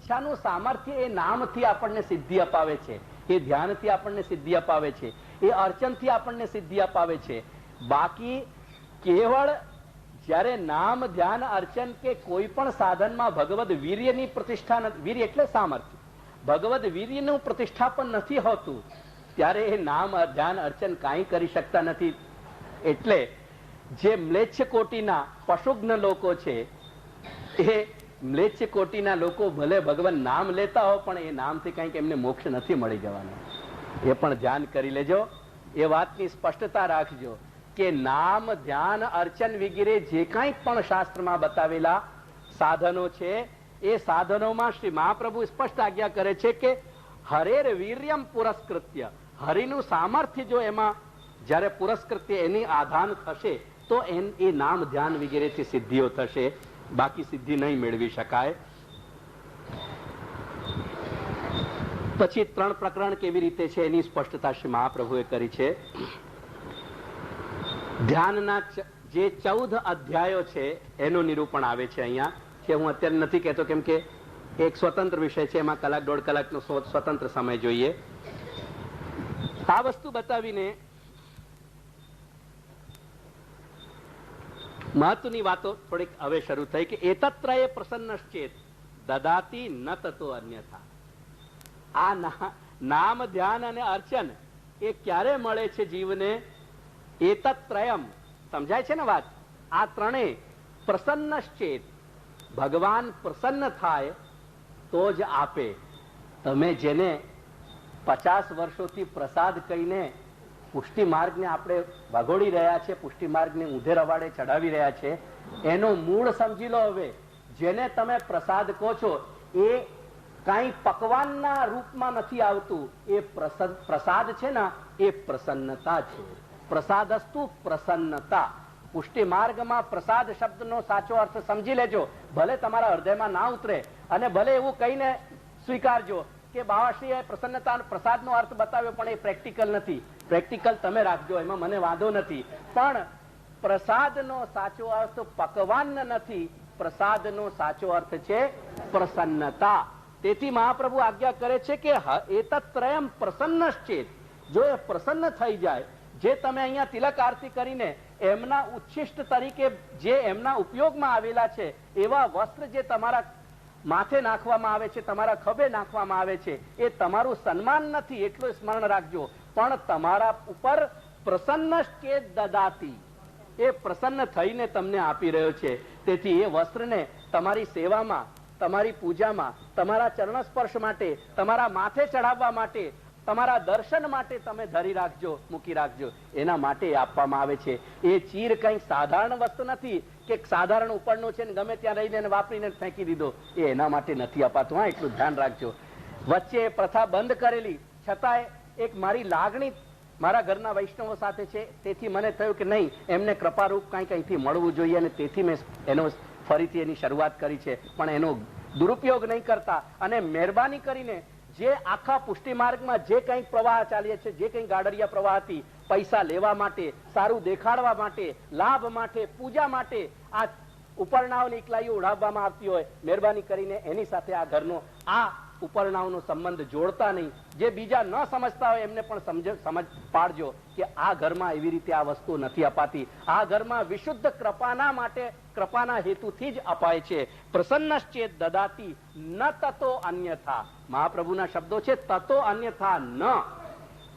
ઈચ્છાનું સામર્થ્ય એ નામથી આપણને સિદ્ધિ અપાવે છે, એ ધ્યાનથી આપણને સિદ્ધિ અપાવે છે, એ અર્ચનથી આપણને સિદ્ધિ અપાવે છે. બાકી કેવળ જ્યારે નામ ધ્યાન અર્ચન કે કોઈ પણ સાધનમાં ભગવદ વીર્યની પ્રતિષ્ઠા, વીર્ય એટલે સામર્થ્ય, ભગવદ વીર્યનું પ્રતિષ્ઠાપન નથી હોતું ત્યારે એ નામ ધ્યાન અર્ચન કાંઈ કરી શકતા નથી. એટલે જે મ્લેચ્છ કોટીના પશુગ્ન લોકો છે, એ મ્લેચ્છ કોટીના લોકો ભલે ભગવાન નામ લેતા હો પણ એ નામથી કંઈક એમને મોક્ષ નથી મળી જવાનો. એ પણ ધ્યાન કરી લેજો, એ વાતની સ્પષ્ટતા રાખજો કે નામ ધ્યાન અર્ચન વગેરે જે કંઈ પણ શાસ્ત્રમાં બતાવેલા સાધનો છે, એ સાધનોમાં શ્રી મહાપ્રભુ સ્પષ્ટ આજ્ઞા કરે છે કે હરેર વીર્યમ પુરસ્કૃત્ય, હરિનું સામર્થ્ય જો એમાં જ્યારે પુરસ્કૃત્ય એની આધાન થશે તો એ નામ ધ્યાન વગેરેથી સિદ્ધિઓ થશે, બાકી સિદ્ધિ નહીં મેળવી શકાય. પછી 3 પ્રકરણ કેવી રીતે છે એની સ્પષ્ટતા શ્રી મહાપ્રભુએ કરી છે. ધ્યાનના જે 14 અધ્યાયો છે એનું નિરૂપણ આવે છે અહીંયા, કે હું અત્યારે નથી કહેતો કેમ કે એક સ્વતંત્ર વિષય છે, એમાં 1-1.5 કલાકનો સ્વતંત્ર સમય જોઈએ. આ વસ્તુ બતાવીને મહત્વની વાતો થોડીક હવે શરૂ થઈ કે એતત્રયે પ્રસન્નશ્ચેત દદાતી ન તતો અન્યથા. આ નામ ધ્યાન અને અર્ચન એ ક્યારે મળે છે જીવને? એતત્રયમ સમજાય છે ને વાત? આ ત્રણેય પ્રસન્નશ્ચેત, ભગવાન પ્રસન્ન થાય તો જ આપે. તમે જેને 50 વર્ષોથી પ્રસાદ કહીને પુષ્ટિ માર્ગને આપણે ભગોડી રહ્યા છે, પુષ્ટિ માર્ગને ઊંધે રવાડે ચડાવી રહ્યા છે, એનું મૂળ સમજી લો. હવે જેને તમે પ્રસાદ કહો છો એ કાંઈ પકવાનના રૂપમાં નથી આવતું, એ પ્રસાદ છે ને એ પ્રસન્નતા છે. પ્રસાદસ્તુ પ્રસન્નતા. પુષ્ટિ માર્ગમાં પ્રસાદ શબ્દનો સાચો અર્થ સમજી લેજો, ભલે તમારા હૃદયમાં ના ઉતરે અને ભલે એવું કહીને સ્વીકારજો કે બાવાશ્રીએ પ્રસન્નતા પ્રસાદનો અર્થ બતાવ્યો પણ એ પ્રેક્ટિકલ નથી. પ્રેક્ટિકલ તમે રાખજો, એમાં મને વાંધો નથી, પણ પ્રસાદનો સાચો અર્થ પકવાન નથી, પ્રસાદનો સાચો અર્થ છે પ્રસન્નતા. તેથી મહાપ્રભુ આજ્ઞા કરે છે કે એતત્રયમ પ્રસન્નશ્ચેત, જો એ પ્રસન્ન થઈ જાય, જે તમે અહીંયા તિલક આરતી કરીને એમના ઉચ્છિષ્ટ તરીકે જે એમના ઉપયોગમાં આવેલા છે એવા વસ્ત્ર જે તમારા માથે નાખવામાં આવે છે, તમારા ખભે નાખવામાં આવે છે, એ તમારું સન્માન નથી એટલું સ્મરણ રાખજો, પણ તમારા ઉપર પ્રસન્નશ્ચેત દદાતી, એ પ્રસન્ન થઈને તમને આપી રહ્યો છે. તેથી એ વસ્ત્રને તમારી સેવામાં, તમારી પૂજામાં, તમારા ચરણ સ્પર્શ માટે, તમારા માથે ચડાવવા માટે, તમારા દર્શન માટે તમે ધરી રાખજો, મૂકી રાખજો, એના માટે આપવામાં આવે છે. એ ચીર કંઈક સાધારણ વસ્તુ નથી કે સાધારણ ઉપરનો છે ને ગમે ત્યાં રહીને વાપરીને ફેંકી દીધો, એ એના માટે નથી અપાતું. હા, એટલું ધ્યાન રાખજો. વચ્ચે પ્રથા બંધ કરેલી છતાંય એક મારી લાગણી મારા ઘરના વૈષ્ણવો સાથે છે, તેથી મને થયું કે નહીં, એમને કૃપારૂપ કંઈક અહીંથી મળવું જોઈએ અને તેથી મેં એનો ફરીથી એની શરૂઆત કરી છે. પણ એનો દુરુપયોગ નહીં કરતા અને મહેરબાની કરીને જે આખા પુષ્ટિ માર્ગમાં જે કંઈક પ્રવાહ ચાલે છે, જે કંઈક ગાડરિયા પ્રવાહથી પૈસા લેવા માટે, સારું દેખાડવા માટે, લાભ માટે, પૂજા માટે આ ઉપરણાઓની ઇકલાઈઓ ઉડાવવામાં આવતી હોય, મહેરબાની કરીને એની સાથે આ ઘરનો આ ઉપરણાઓનો સંબંધ જોડતા નહીં. જે બીજા ન સમજતા હોય એમને પણ સમજ પાડજો કે આ ઘરમાં એવી રીતે આ વસ્તુ નથી અપાતી. આ ઘરમાં વિશુદ્ધ કૃપાના માટે, કૃપાના હેતુથી જ અપાય છે. પ્રસન્નશ્ચેત દદાતી ન તતો અન્યથા. મહાપ્રભુના શબ્દો છે તતો અન્યથા ન.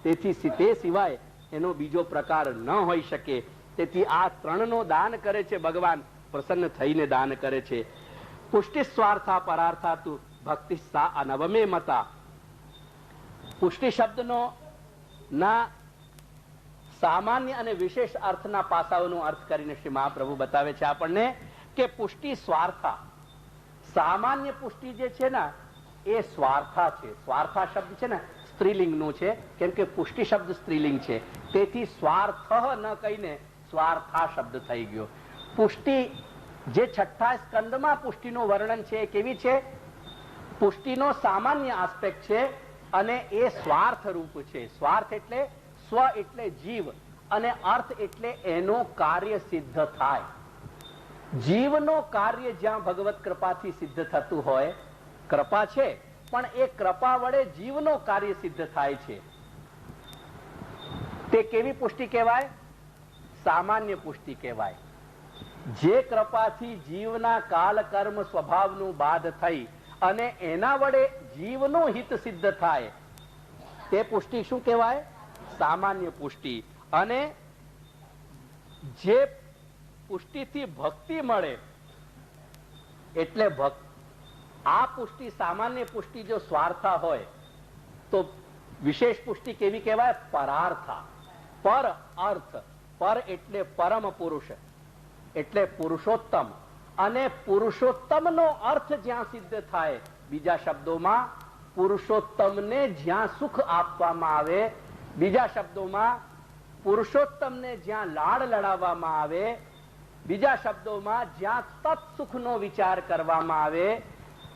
તેથી તે સિવાય એનો બીજો પ્રકાર ન હોઈ શકે. તેથી આ ત્રણનો દાન કરે છે ભગવાન, પ્રસન્ન થઈને દાન કરે છે. પુષ્ટિ સ્વાર્થા પરાર્થાતુ ભક્તિ સા અનવમે મતા. પુષ્ટિ શબ્દનો ના સામાન્ય અને વિશેષ અર્થના પાસાઓનો અર્થ કરીને શ્રી મહાપ્રભુ બતાવે છે આપણને કે પુષ્ટિ સ્વાર્થા. સામાન્ય પુષ્ટિ જે છે ને એ સ્વાર્થા છે. સ્વાર્થા શબ્દ છે ને સ્ત્રીલિંગનું છે, કેમ કે પુષ્ટિ શબ્દ સ્ત્રીલિંગ છે, તેથી સ્વાર્થ ન કહીને સ્વાર્થા શબ્દ થઈ ગયો. પુષ્ટિ જે 6થા સ્કંદમાં પુષ્ટિનું વર્ણન છે એ કેવી છે? પુષ્ટિનો સામાન્ય આસ્પેક્ટ છે અને એ સ્વાર્થ રૂપ છે. સ્વાર્થ એટલે સ્વ એટલે જીવ અને અર્થ એટલે એનો કાર્ય સિદ્ધ થાય. જીવનો કાર્ય જ્યાં ભગવત કૃપાથી સિદ્ધ થતું હોય કૃપા છે, પણ એ કૃપા વડે જીવનો કાર્ય સિદ્ધ થાય છે. તે કેવી પુષ્ટિ કહેવાય? સામાન્ય પુષ્ટિ કહેવાય. જે કૃપાથી જીવના કાલ કર્મ સ્વભાવનું બાધ થઈ અને એના વડે જીવનું હિત સિદ્ધ થાય તે પુષ્ટિ શું કહેવાય? સામાન્ય પુષ્ટિ. અને જે પુષ્ટિથી ભક્તિ મળે એટલે આ પુષ્ટિ, સામાન્ય પુષ્ટિ જો સ્વાર્થા હોય તો વિશેષ પુષ્ટિ કેવી કહેવાય? પરાર્થા. પર અર્થ, પર એટલે પરમ પુરુષ, એટલે પુરુષોત્તમ. અને પુરુષોત્તમનો અર્થ જ્યાં સિદ્ધ થાય, બીજા શબ્દોમાં પુરુષોત્તમને જ્યાં સુખ આપવામાં આવે, બીજા શબ્દોમાં પુરુષોત્તમને જ્યાં લાડ લડાવવામાં આવે, બીજા શબ્દોમાં જ્યાં તત્સુખનો વિચાર કરવામાં આવે,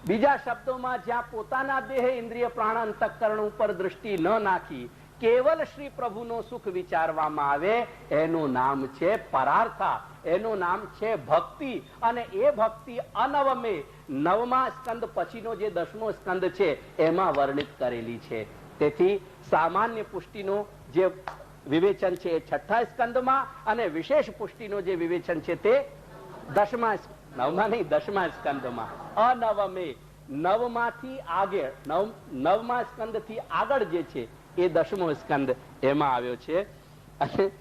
બીજા શબ્દોમાં જ્યાં પોતાના દેહ ઇન્દ્રિય પ્રાણ અંતઃકરણ ઉપર દ્રષ્ટિ ન નાખી કેવલ શ્રી પ્રભુનો સુખ વિચારવામાં આવે, એનું નામ છે પરાર્થા, એનું નામ છે ભક્તિ. અને એ ભક્તિ અનવમે, નવમા સ્કંદ પછીનો જે 10મો સ્કંદ છે એમાં વર્ણિત કરેલી છે. તેથી સામાન્ય પુષ્ટિનો જે વિવેચન છે એ 6થા સ્કંદમાં, અને વિશેષ પુષ્ટિનો જે વિવેચન છે તે 10મા સ્કંદમાં. અનવમે, નવમાંથી આગળ, નવમા સ્કંદ થી આગળ જે છે એ 10મો સ્કંદ એમાં આવ્યો છે. અને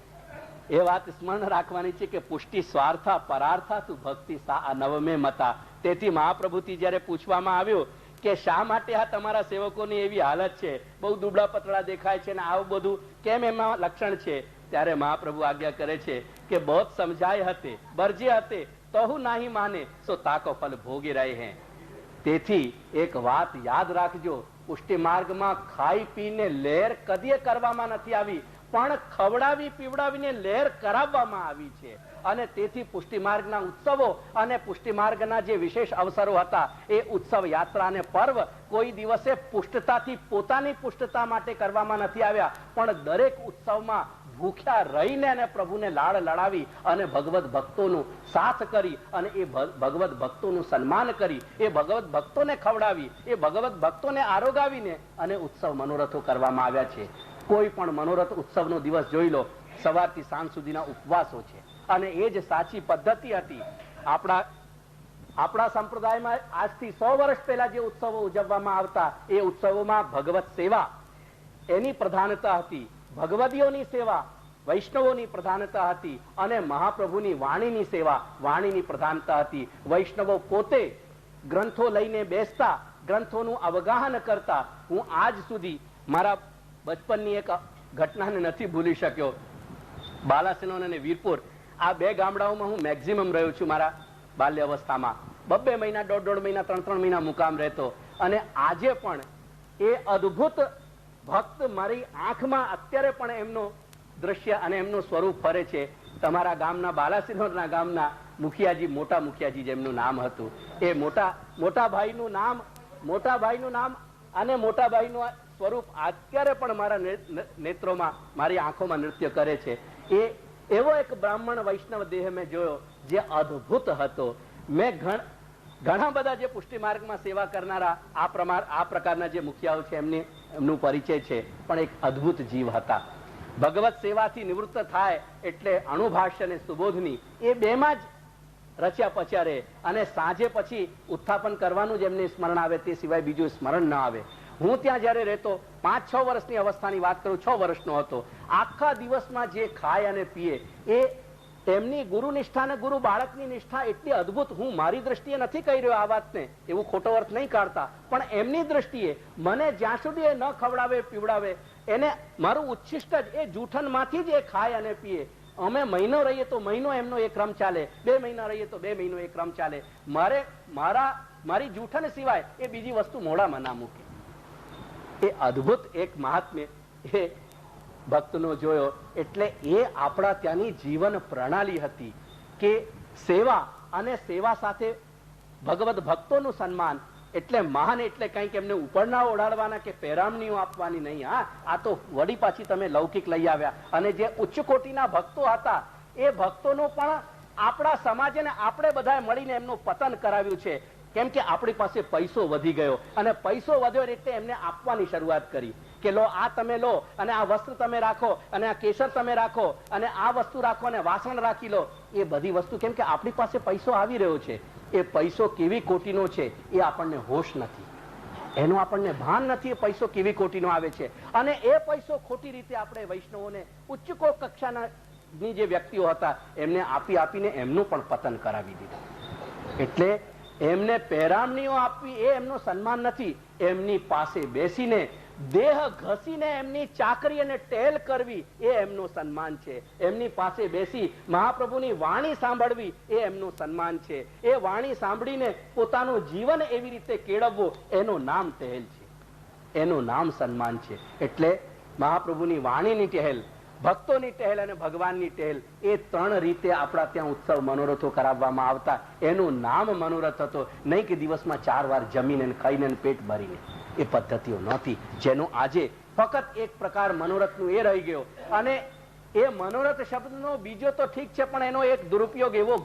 એ વાત સ્મરણ રાખવાની છે કે પુષ્ટિ સ્વાર્થા પરાર્થા તું ભક્તિ સા નવમે મતા. તેથી મહાપ્રભુથી જયારે પૂછવામાં આવ્યું કે શા માટે આ તમારા સેવકોની એવી હાલત છે, બહુ દુબળા પતળા દેખાય છે ને આવું બધું કેમ એમાં લક્ષણ છે, ત્યારે મહાપ્રભુ આજ્ઞા કરે છે કે બહોત સમજાય હતે બરજે હતે તહુ નાહી માને સો તાકો ફલ ભોગી રહે હે. તેથી એક વાત યાદ રાખજો, પુષ્ટિ માર્ગમાં ખાઈ પીને લહેર કદીએ કરવામાં નથી આવી, પણ ખવડાવી પીવડાવીને લહેર કરાવવામાં આવી છે. અને તેથી પુષ્ટિ માર્ગના ઉત્સવો અને પુષ્ટિ માર્ગના જે વિશેષ અવસરો હતા એ ઉત્સવ, યાત્રા અને પર્વ કોઈ દિવસે પુષ્ટતાથી પોતાની પુષ્ટતા માટે કરવામાં નથી આવ્યા, પણ દરેક ઉત્સવમાં ભૂખ્યા રહીને અને પ્રભુને લાડ લડાવી અને ભગવત ભક્તોનું સાથ કરી અને એ ભગવત ભક્તોનું સન્માન કરી, એ ભગવત ભક્તોને ખવડાવી, એ ભગવત ભક્તોને આરોગાવીને અને ઉત્સવ મનોરથો કરવામાં આવ્યા છે. કોઈ પણ મનોરથ ઉત્સવનો દિવસ જોઈ લો, સવારથી સાંજ સુધીના ઉપવાસો છે. અને એ જ સાચી પદ્ધતિ હતી. આપણા સંપ્રદાયમાં આજથી 100 વર્ષ પહેલા જે ઉત્સવો ઉજવવામાં આવતા એ ઉત્સવોમાં ભગવત સેવા એની પ્રધાનતા હતી, ભગવદીઓની સેવા, વૈષ્ણવોની પ્રધાનતા હતી, અને મહાપ્રભુની વાણીની સેવા, વાણીની પ્રધાનતા હતી. વૈષ્ણવો પોતે ગ્રંથો લઈને બેસતા, ગ્રંથોનું અવગાહન કરતા. હું આજ સુધી મારા બચપનની એક ઘટનાને નથી ભૂલી શક્યો. બાલાસિનોર અને વીરપુર, આ 2 ગામડાઓમાં હું મેક્સિમમ રહ્યો છું. મારા બાલ્ય અવસ્થામાં 2 મહિના, 1.5 મહિના, 3 મહિના મુકામ રહેતો. અને આજે પણ એ અદ્ભુત ભક્ત મારી આંખમાં અત્યારે પણ એમનો દ્રશ્ય અને એમનું સ્વરૂપ ફરે છે. તમારા ગામના, બાલાસિનોરના ગામના મુખિયાજી, મોટા મુખિયાજી જેમનું નામ હતું, એ મોટા ભાઈનું નામ અને મોટા ભાઈનું સ્વરૂપ અત્યારે પણ મારા નેત્રોમાં, મારી આંખોમાં નૃત્ય કરે છે. એ એવો એક બ્રાહ્મણ વૈષ્ણવ દેહ મેં જોયો જે અદ્ભુત હતો. મેં ઘણા બધા જે પુષ્ટિ માર્ગમાં સેવા કરનારા આ પ્રકારના જે મુખિયાઓ છે એમનું પરિચય છે, પણ એક અદ્ભુત જીવ હતા. ભગવત સેવાથી નિવૃત્ત થાય એટલે અણુભાષ્ય અને સુબોધની એ બેમાં જ રચ્યા પચ્યા રહે, અને સાંજે પછી ઉત્થાપન કરવાનું જ એમને સ્મરણ આવે, તે સિવાય બીજું સ્મરણ ન આવે. હું ત્યાં જયારે રહેતો, 5-6 વર્ષની અવસ્થાની વાત કરું, 6 વર્ષનો હતો, આખા દિવસમાં જે ખાય અને પીએ એ એમની ગુરુ નિષ્ઠા અને ગુરુ બાળકની નિષ્ઠા એટલી અદ્ભુત. હું મારી દ્રષ્ટિએ નથી કહી રહ્યો આ વાતને, એવું ખોટો અર્થ નહીં કાઢતા, પણ એમની દ્રષ્ટિએ મને જ્યાં સુધી એ ન ખવડાવે પીવડાવે, એને મારું ઉચ્છિષ્ટ જ એ જૂઠનમાંથી જ એ ખાય અને પીએ. અમે મહિનો રહીએ તો મહિનો એમનો એ ક્રમ ચાલે, 2 મહિના રહીએ તો 2 મહિનો એ ક્રમ ચાલે. મારી જૂઠન સિવાય એ બીજી વસ્તુ મોઢામાં ના મૂકે. એ અદ્ભુત એક મહાત્મ્ય એ ભક્તનો જોયો. એટલે એ આપણા ત્યાંની જીવન પ્રણાલી હતી કે સેવા અને સેવા સાથે ભગવત ભક્તોનું સન્માન. એટલે મહાન એટલે કંઈક એમને ઉપરના ઓઢાડવાના કે પહેરામણીઓ આપવાની નહીં. હા, આ તો વળી પાછી તમે લૌકિક લઈ આવ્યા. અને જે ઉચ્ચ કોટીના ભક્તો હતા એ ભક્તોનો પણ આપણા સમાજને આપણે બધાએ મળીને એમનું પતન કરાવ્યું છે. કેમ કે આપણી પાસે પૈસો વધી ગયો, અને પૈસો વધ્યો એટલે એમને આપવાની શરૂઆત કરી કે લો આ તમે લો, અને આ વસ્ત્ર તમે રાખો, અને આ કેસર તમે રાખો, અને આ વસ્તુ રાખો, અને વાસણ રાખી લો. એ બધી વસ્તુ કેમ કે આપણી પાસે પૈસો આવી રહ્યો છે, એ પૈસો કેવી કોટીનો છે એ આપણને હોશ નથી, એનું આપણને ભાન નથી. એ પૈસો કેવી કોટીનો આવે છે, અને એ પૈસો ખોટી રીતે આપણે વૈષ્ણવોને ઉચ્ચ કક્ષાના જે વ્યક્તિઓ હતા એમને આપી આપીને એમનું પણ પતન કરાવી દીધું. એટલે એમને પહેરામણીઓ આપવી એ એમનું સન્માન નથી. એમની પાસે બેસીને દેહ ઘસીને એમની ચાકરી અને ટેલ કરવી એ એમનું સન્માન છે. એમની પાસે બેસી મહાપ્રભુની વાણી સાંભળવી એ એમનું સન્માન છે. એ વાણી સાંભળીને પોતાનું જીવન એવી રીતે કેળવવું એનું નામ ટહેલ છે, એનું નામ સન્માન છે. એટલે મહાપ્રભુની વાણીની ટહેલ, ભક્તોની ટહેલ અને ભગવાનની ટહેલ, એ ત્રણ રીતે આપણા ત્યાં ઉત્સવ મનોરથો કરાવવામાં આવતા. એનું નામ મનોરથ હતો, નહીં કે દિવસમાં 4 વાર જમીને ખાઈને પેટ ભરીને. એ પદ્ધતિઓ નહોતી, જેનો આજે ફક્ત એક પ્રકાર મનોરથનું એ રહી ગયો. અને એ મનોરથ શબ્દનો બીજો તો ઠીક છે, પણ એનો એક દુરુપયોગ એવો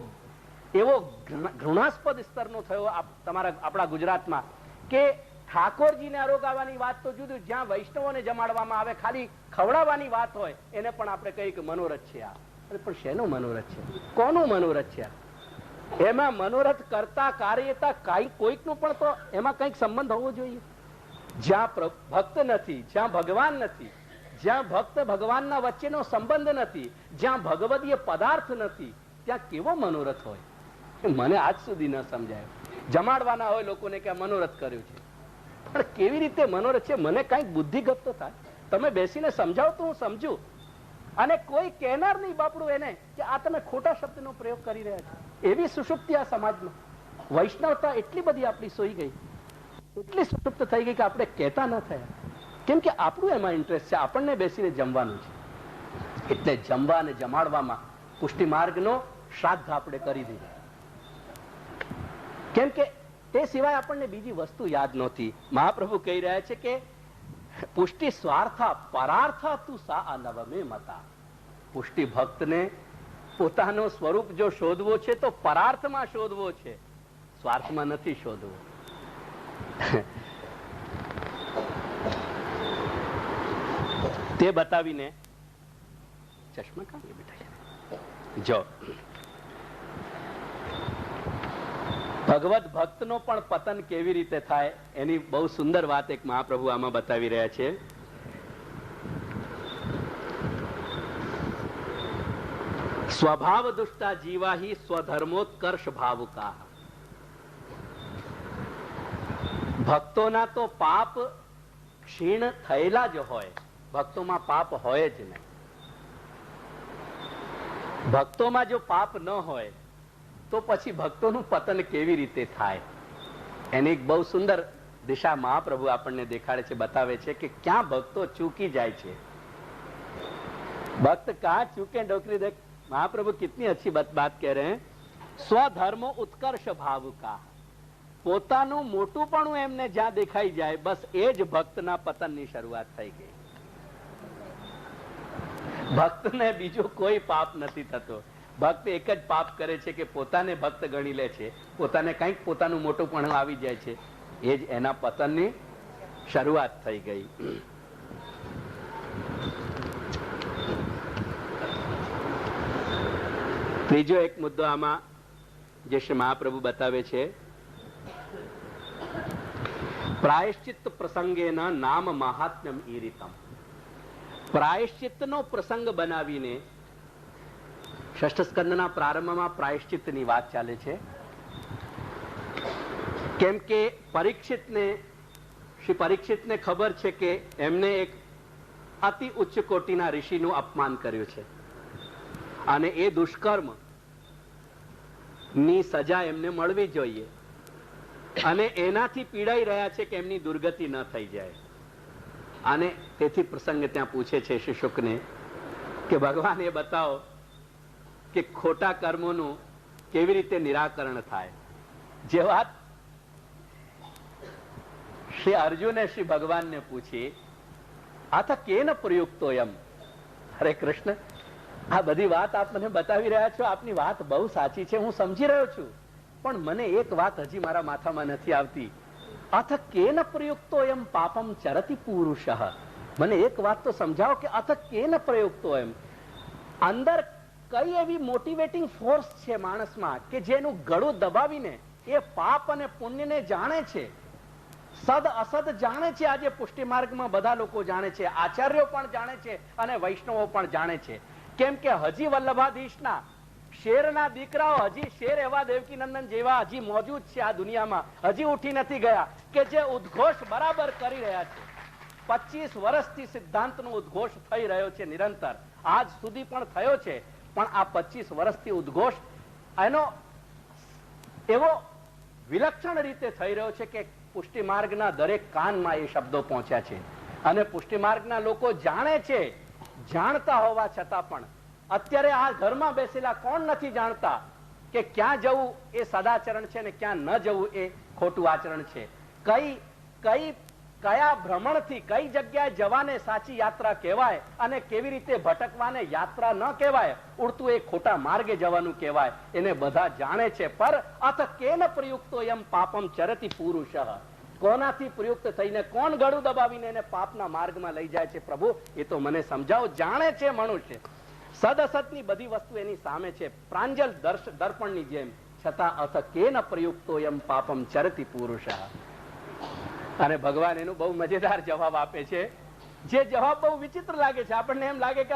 ઘૃણાસ્પદ સ્તરનો થયો આપણા ગુજરાતમાં કે ઠાકોરજીને આરોગાવાની વાત તો જુદું, જ્યાં વૈષ્ણવોને જમાડવામાં આવે, ખાલી ખવડાવવાની વાત હોય એને પણ આપણે કહીએ કે મનોરથ છે. આ પણ શેનું મનોરથ છે? કોનું મનોરથ છે? એમાં મનોરથ કરતા કાર્યતા કોઈકનું પણ તો એમાં કંઈક સંબંધ હોવો જોઈએ. જ્યાં ભક્ત નથી, જ્યાં ભગવાન નથી, જ્યાં ભક્ત ભગવાનના વચ્ચેનો સંબંધ નથી, જ્યાં ભગવદીય પદાર્થ નથી, ત્યાં કેવો મનોરથ હોય? મને આજ સુધી ન સમજાય. જમાડવાના હોય લોકોને કે મનોરથ કર્યું છે, પણ કેવી રીતે મનોરથ છે મને કઈક બુદ્ધિગત તો થાય. તમે બેસીને સમજાવો તો હું સમજુ, અને કોઈ કહેનાર નહીં બાપડું એને કે આ તમે ખોટા શબ્દનો પ્રયોગ કરી રહ્યા છો. એવી સુષુપ્તિ આ સમાજમાં, વૈષ્ણવતા એટલી બધી આપણી સોઈ ગઈ, એટલી સુષુપ્ત થઈ ગઈ કે આપણે કહેતા ન થયા. કેમ કે આપણું એમાં ઇન્ટરેસ્ટ છે, આપણને બેસીને જમવાનું છે. એટલે જમવા અને જમાડવામાં પુષ્ટિ માર્ગનો શ્રાદ્ધ આપણે કરી દીધો. કેમ કે તે સિવાય આપણને બીજી વસ્તુ યાદ નહોતી. મહાપ્રભુ કહી રહ્યા છે કે પુષ્ટિ સ્વાર્થા પરાર્થા તું સા અનવમે મતા. પુષ્ટિ ભક્તને પોતાનો સ્વરૂપ જો શોધવો છે તો પરાર્થમાં શોધવો છે, સ્વાર્થમાં નથી શોધવો. તે બતાવીને ચશ્મા કાઢી બેઠા જો ભગવત ભક્તનો પણ પતન કેવી રીતે થાય એની બહુ સુંદર વાત એક મહાપ્રભુ આમાં બતાવી રહ્યા છે. સ્વભાવ દુષ્ટા જીવાહી સ્વધર્મોત્કર્ષ ભાવુકા. ભક્તોના તો પાપ ક્ષીણ થયેલા જ હોય, ભક્તોમાં પાપ હોય જ નહીં. ભક્તોમાં જો પાપ ન હોય તો પછી ભક્તોનું પતન કેવી રીતે થાય? એની એક બહુ સુંદર દિશા મહાપ્રભુ આપણને દેખાડે છે, બતાવે છે કે ક્યાં ભક્તો ચૂકી જાય છે. ભક્ત કહાં ચૂકે ડોકરી દેખ. महाप्रभु कितनी अच्छी बात कह रहे हैं. स्वधर्म उत्कर्ष भावुका. પોતાનું મોટુંપણું એમને જ્યાં દેખાઈ જાય બસ એ જ ભક્તના પતનની શરૂઆત થઈ ગઈ. ભક્તને બીજો કોઈ પાપ નથી થતો. ભક્ત એક જ પાપ કરે છે કે પોતાને ભક્ત ગણી લે છે, પોતાને કંઈક પોતાનું મોટુંપણું આવી જાય છે, એ જ એના પતનની શરૂઆત થઈ ગઈ. ત્રીજો એક મુદ્દો આમાં જે શ્રી મહાપ્રભુ બતાવે છે, પ્રાયશ્ચિત પ્રસંગેના નામ મહાત્મ્યમ ઈરિતમ. પ્રાયશ્ચિતનો પ્રસંગ બનાવીને ષષ્ઠ સ્કંદના પ્રારંભમાં પ્રાયશ્ચિતની વાત ચાલે છે. કેમ કે શ્રી પરીક્ષિતને ખબર છે કે એમને એક અતિ ઉચ્ચ કોટીના ઋષિનું અપમાન કર્યું છે અને એ દુષ્કર્મ ની સજા એમને મળવી જોઈએ, અને એનાથી પીડાઈ રહ્યા છે કે એમની દુર્ગતિ ન થઈ જાય. અને તેથી પ્રસંગ ત્યાં પૂછે છે શ્રી શુકને કે ભગવાન એ બતાવો કે ખોટા કર્મોનું કેવી રીતે નિરાકરણ થાય. જે વાત શ્રી અર્જુને શ્રી ભગવાનને પૂછી, આથ કેન પ્રયુક્તો એમ. હરે કૃષ્ણ, આ બધી વાત આપ મને બતાવી રહ્યા છો, આપની વાત બહુ સાચી છે, હું સમજી રહ્યો છું, પણ મને એક વાત હજી મારા માથામાં નથી આવતી. અથ કેન પ્રયુક્તો એમ પાપમ ચરતિ પુરુષ. મને એક વાત તો સમજાવો કે અથ કેન પ્રયુક્તો એમ, અંદર કઈ એવી મોટિવેટિંગ ફોર્સ છે માણસમાં કે જેનું ગળું દબાવીને એ પાપ અને પુણ્યને જાણે છે, સદ અસદ જાણે છે. આજે પુષ્ટિ માર્ગમાં બધા લોકો જાણે છે, આચાર્યો પણ જાણે છે અને વૈષ્ણવો પણ જાણે છે. કેમ કે હજી વલ્લભાધીશના શેરના દીકરાઓ, હજી શેર એવા દેવકીનંદન જેવા હજી મોજૂદ છે આ દુનિયામાં, હજી ઉઠી નથી ગયા કે જે ઉદ્ઘોષ બરાબર કરી રહ્યા છે. 25 વર્ષથી સિદ્ધાંતનો ઉદ્ઘોષ થઈ રહ્યો છે નિરંતર, આજ સુધી પણ થયો છે. પણ આ 25 વર્ષથી ઉદ્ઘોષ એનો એવો વિલક્ષણ રીતે થઈ રહ્યો છે કે પુષ્ટિ માર્ગના દરેક કાનમાં એ શબ્દો પહોંચ્યા છે. અને પુષ્ટિ માર્ગના લોકો જાણે છે, જાણતા હોવા છતાં પણ અત્યારે આ ઘરમાં બેસેલા કોણ નથી જાણતા કે ક્યાં જવું એ સદાચરણ છે ને ક્યાં ન જવું એ ખોટું આચરણ છે. કયા ભ્રમણથી કઈ જગ્યાએ જવાને સાચી યાત્રા કહેવાય અને કેવી રીતે ભટકવાને યાત્રા ન કહેવાય, ઉડતું એ ખોટા માર્ગે જવાનું કહેવાય, એને બધા જાણે છે. પર અથ કેન પ્રયુક્તો એમ પાપમ ચરતિ પુરુષ. કોનાથી પ્રયુક્ત થઈને કોણ ગળું દબાવીને એને પાપના માર્ગમાં લઈ જાય છે પ્રભુ, એ તો મને સમજાવો. જાણે છે મનુષ્ય, સદઅસતની બધી વસ્તુ એની સામે છે, પ્રાંજલ દર્પણની જેમ, છતાં અથ કેન પ્રયુક્તો એમ પાપમ ચરતિ પુરુષ. અને ભગવાન એનું બહુ મજેદાર જવાબ આપે છે, જે જવાબ બહુ વિચિત્ર લાગે છે. આપણને એમ લાગે કે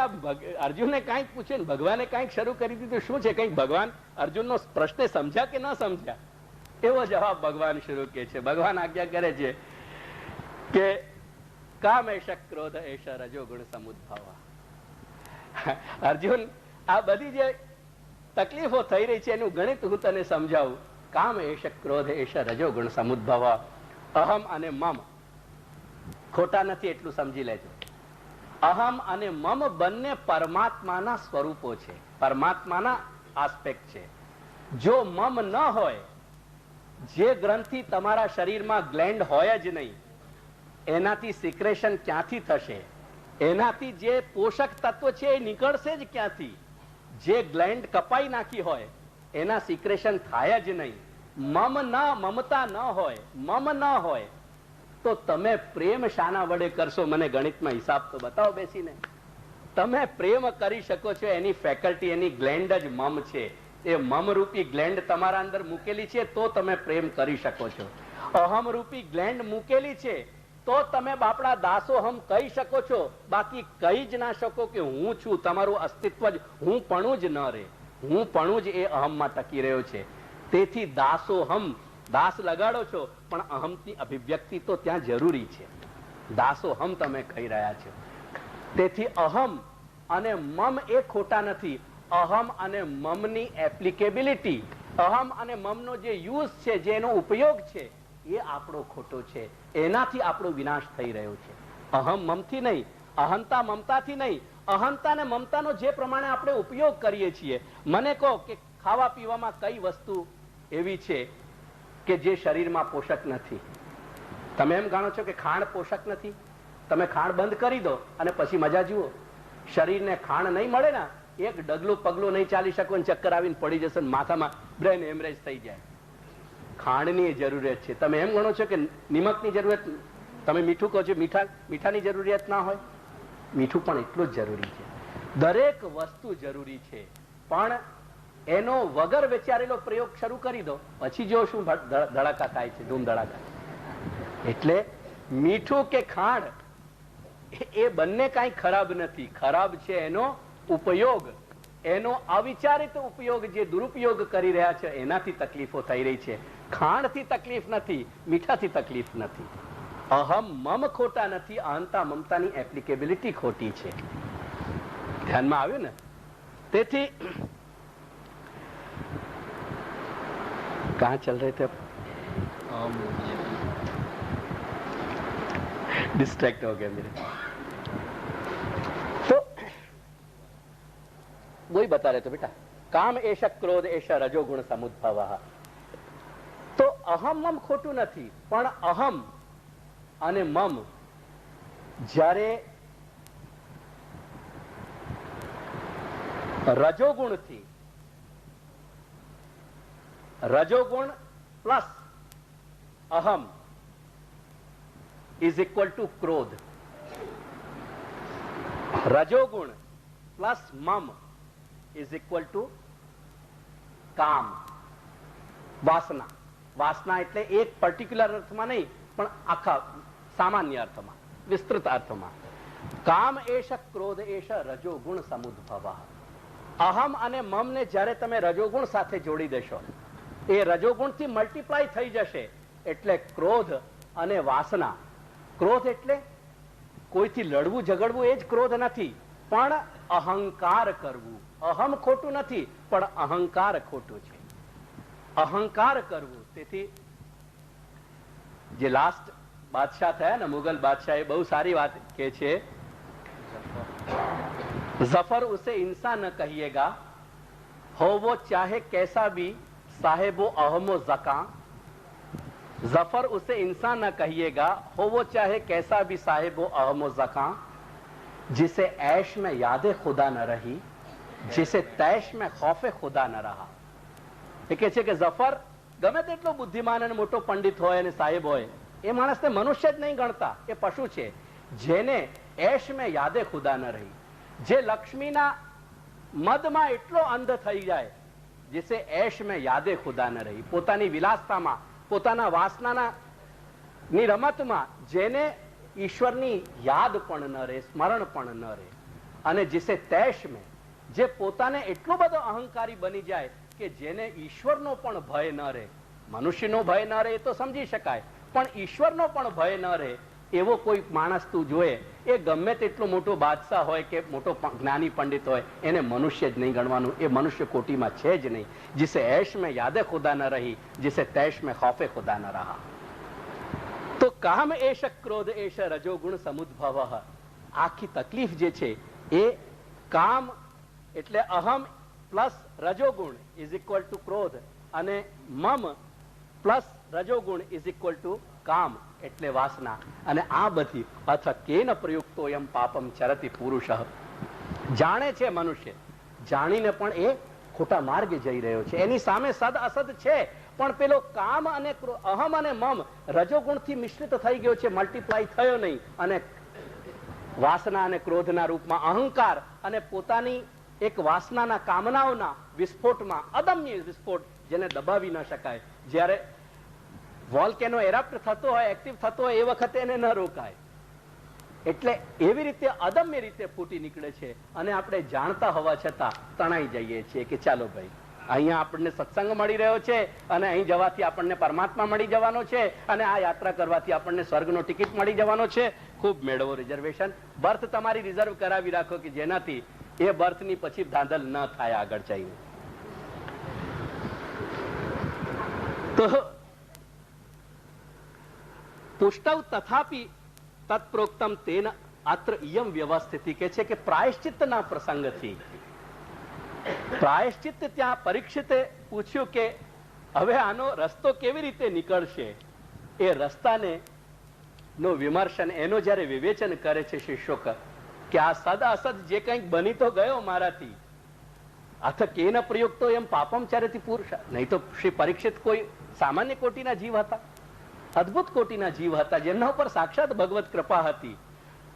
અર્જુનને કંઈક પૂછે ને ભગવાને કંઈક શરૂ કરી દીધું, શું છે, કંઈક ભગવાન અર્જુનનો પ્રશ્ન સમજ્યા કે ન સમજ્યા, એવો જવાબ ભગવાન શરૂ કે છે. ભગવાન આજ્ઞા કરે છે કે કામ એશ ક્રોધ એશ રજોગુણ સમુદ્ભવ. અર્જુન, આ બધી જે તકલીફો થઈ રહી છે એનું ગણિત હું તને સમજાવું. કામ એશ ક્રોધ એશ રજોગુણ સમુદ્ભવ. અહમ અને મમ ખોટા નથી એટલું સમજી લેજો. અહમ અને મમ બંને પરમાત્માના સ્વરૂપો છે, પરમાત્માના આસ્પેક્ટ છે. જો મમ ન હોય, જે ગ્રંથિ તમારા શરીરમાં ગ્લેન્ડ હોય જ નહીં, એનાથી સિક્રેશન ક્યાંથી થશે? એનાથી જે પોષક તત્વ છે એ નીકળશે જ ક્યાંથી? જે ગ્લેન્ડ કપાઈ નાખી હોય એના સિક્રેશન થાય જ નહીં. મમતા ન હોય, મમ ન હોય તો તમે પ્રેમ શાના વડે કરશો? મને ગણિતમાં હિસાબ તો બતાવો બેસીને. તમે પ્રેમ કરી શકો છો એની ફેકલ્ટી, એની ગ્લેન્ડ જ મમ છે. એ મમ રૂપી ગ્લેન્ડ તમારા અંદર મૂકેલી છે તો તમે પ્રેમ કરી શકો છો. અહમ રૂપી ગ્લેન્ડ મૂકેલી છે તો તમે બાપડા દાસોહમ કહી શકો છો. બાકી કહી જ ના શકો કે હું છું. તમારું અસ્તિત્વ જ હું પણું જ ન રહે. હું પણું જ એ અહમમાં ટકી રહ્યો છે. તેથી દાસોહમ, દાસ લગાડો છો પણ અહમની અભિવ્યક્તિ તો ત્યાં જરૂરી છે. દાસોહમ તમે કહી રહ્યા છો. તેથી અહમ અને મમ એ ખોટા નથી. અહમ અને મમની એપ્લિકેબિલિટી, અહમ અને મમનો જે યુઝ છે, જેનો ઉપયોગ છે, એ આપણો ખોટો છે. એનાથી આપણો વિનાશ થઈ રહ્યો છે. અહમ મમથી નહીં, અહંતા મમતાથી નહીં. અહંતા ને મમતાનો જે પ્રમાણે આપણે ઉપયોગ કરીએ છીએ. મને કહો કે ખાવા પીવામાં કઈ વસ્તુ એવી છે કે જે શરીરમાં પોષક નથી? તમે એમ જાણો છો કે ખાંડ પોષક નથી? તમે ખાંડ બંધ કરી દો અને પછી મજા જુઓ. શરીરને ખાંડ નહીં મળે ને, એક ડગલું પગલું નહીં ચાલી શકો, ચક્કર આવીને પડી જશે, માથામાં બ્રેન હેમરેજ થઈ જાય. ખાંડની જરૂરિયાત છે. તમે એમ ગણો છો કે નિમકની જરૂરિયાત? તમે મીઠું કહો છો, મીઠાની જરૂરિયાત ના હોય? મીઠું પણ એટલું જ જરૂરી છે. દરેક વસ્તુ જરૂરી છે, પણ એનો વગર વિચારેલો પ્રયોગ શરૂ કરી દો, પછી જો શું ધડાકા થાય છે, ધૂમ ધડાકા. એટલે મીઠું કે ખાંડ એ બંને કાંઈ ખરાબ નથી. ખરાબ છે એનો ઉપયોગ, એનો અવિચારિત ઉપયોગ, જે દુરુપયોગ કરી રહ્યા છે એનાથી તકલીફો થઈ રહી છે. ખાંડથી તકલીફ નથી, મીઠાથી તકલીફ નથી. અહમ મમ ખોટા નથી, અહંતા મમતાની એપ્લિકેબિલિટી ખોટી છે. ધ્યાનમાં આવ્યું ને? તેથી कहाँ चल रहे थे? डिस्ट्रैक्ट हो गया मेरे. तो वही बता रहे थे बेटा, काम एश क्रोध एश रजोगुण समुद्भव. તો અહમ મમ ખોટું નથી, પણ અહમ અને મમ જ્યારે રજોગુણથી રજોગુણ પ્લસ અહમ ઇઝ ઇક્વલ ટુ ક્રોધ. રજોગુણ પ્લસ મમ ઇઝ ઇક્વલ ટુ કામ, વાસના. વાસના એટલે એક પર્ટિક્યુલર અર્થમાં નહીં, પણ આખા સામાન્ય અર્થમાં, વિસ્તૃત અર્થમાં. કામ એશ ક્રોધ એશ રજોગુણ સમુદ્ભવ. અહમ અને મમ ને જ્યારે તમે રજોગુણ સાથે જોડી દેશો, એ રજોગુણથી મલ્ટીપ્લાય થઈ જશે. એટલે ક્રોધ અને વાસના. ક્રોધ એટલે કોઈથી લડવું ઝઘડવું, એ જ ક્રોધ નથી, પણ અહંકાર કરવું. અહમ ખોટું નથી, પણ અહંકાર ખોટું છે. અહંકાર કરવું. તેથી જે લાસ્ટ બાદશાહ થયા ને, મુગલ બાદશાહ, એ બહુ સારી વાત કે છે, जफर उसे इंसान न कहिएगा, हो वो चाहे कैसा भी साहेबो अहमो जका. जफर उसे इंसान न कहिएगा, हो वो चाहे कैसा भी साहेबो अहमो जका. जिसे ऐश में यादे खुदा न रही, जिसे तैश में खौफे खुदा न रहा. એ કે છે કે જફર ગમે તેટલો બુદ્ધિમાન અને મોટો પંડિત હોય અને સાહેબ હોય, એ માણસને મનુષ્ય જ નહીં ગણતા, એ પશુ છે. જેને એશ મેં યાદે ખુદા ન રહી, જે લક્ષ્મીના મદમાં એટલો અંધ થઈ જાય, જેસે એશ મેં યાદે ખુદા ન રહી, પોતાની વિલાસતામાં, પોતાના વાસનાના ની રમતમાં જેને ઈશ્વરની યાદ પણ ન રહે, સ્મરણ પણ ન રહે. અને જેસે તૈશ મેં, જે પોતાને એટલો બધો અહંકારી બની જાય કે જેને ઈશ્વરનો પણ ભય ન રહે. મનુષ્યનો ભય ન રહે એ તો સમજી શકાય, પણ ઈશ્વરનો પણ ભય ન રહે એવો કોઈ માણસ તું જોયે, એ ગમે તેટલો મોટો બાદશાહ હોય કે મોટો જ્ઞાની પંડિત હોય, એને મનુષ્ય જ નહીં ગણવાનું. એ મનુષ્ય કોટીમાં છે જ નહીં. जिसे ऐश में यादे खुदा न रही, जिसे तैश में खौफे खुदा न रहा. તો કામ એશ ક્રોધ એશ રજોગુણ સમુદ્ભવ. આખી તકલીફ જે છે એ કામ એટલે અહમ પ્લસ રજોગુણ ઇઝ ઇક્વલ ટુ ક્રોધ, અને મમ પ્લસ રજોગુણ ઇઝ ઇક્વલ ટુ કામ એટલે વાસના. અને આ બધી અથ કેન પ્રયુક્તો એમ પાપમ ચરતી પુરુષ. જાણે છે મનુષ્ય, જાણીને પણ એ ખોટા માર્ગે જઈ રહ્યો છે. એની સામે સદ અસદ છે, પણ પેલો કામ અને અહમ અને મમ રજોગુણથી મિશ્રિત થઈ ગયો છે, મલ્ટીપ્લાય થયો નહીં. અને વાસના અને ક્રોધના રૂપમાં અહંકાર અને પોતાની એક વાસનાના કામનાઓના વિસ્ફોટમાં, અદમ્ય વિસ્ફોટ જેને દબાવી ન શકાય. જ્યારે વોલ્કેનો એરપ્ટ થતો હોય, એક્ટિવ થતો હોય, એ વખતે એને ન રોકાય. એટલે એવી રીતે અદમ્ય રીતે ફૂટી નીકળે છે. અને આપણે જાણતા હોવા છતાં તણાઈ જઈએ છીએ કે ચાલો ભાઈ, અહીંયા આપણને સત્સંગ મળી રહ્યો છે, અને અહીં જવાથી આપણને પરમાત્મા મળી જવાનો છે, અને આ યાત્રા કરવાથી આપણને સ્વર્ગનો ટિકિટ મળી જવાનો છે. ખૂબ મેળવો રિઝર્વેશન, બર્થ તમારી રિઝર્વ કરાવી રાખો કે જેનાથી એ બર્થની પછી ધાંધલ ન થાય આગળ જઈને. તો પુષ્ટવ તથાપી તત્પ્રોક્તમ તેન અત્ર ઇયમ વ્યવસ્થિતિ કે છે કે પ્રાયશ્ચિત્તના પ્રસંગથી, પ્રાયશ્ચિત્ત ત્યાં પરીક્ષિતે પૂછ્યું કે હવે આનો રસ્તો કેવી રીતે નીકળશે. એ રસ્તાને નો વિમર્શન, એનો જયારે વિવેચન કરે છે શિષ્યો કે આ સદ અસદ જે કંઈક બની તો ગયો મારાથી, અથ કેન પ્રયુક્તો એમ પાપમ ચરતી પુરુષ. નહીં તો શ્રી પરીક્ષિત કોઈ સામાન્ય કોટીના જીવ હતા, અદભુત કોટીના જીવ હતા, જેમના ઉપર સાક્ષાત ભગવત કૃપા હતી.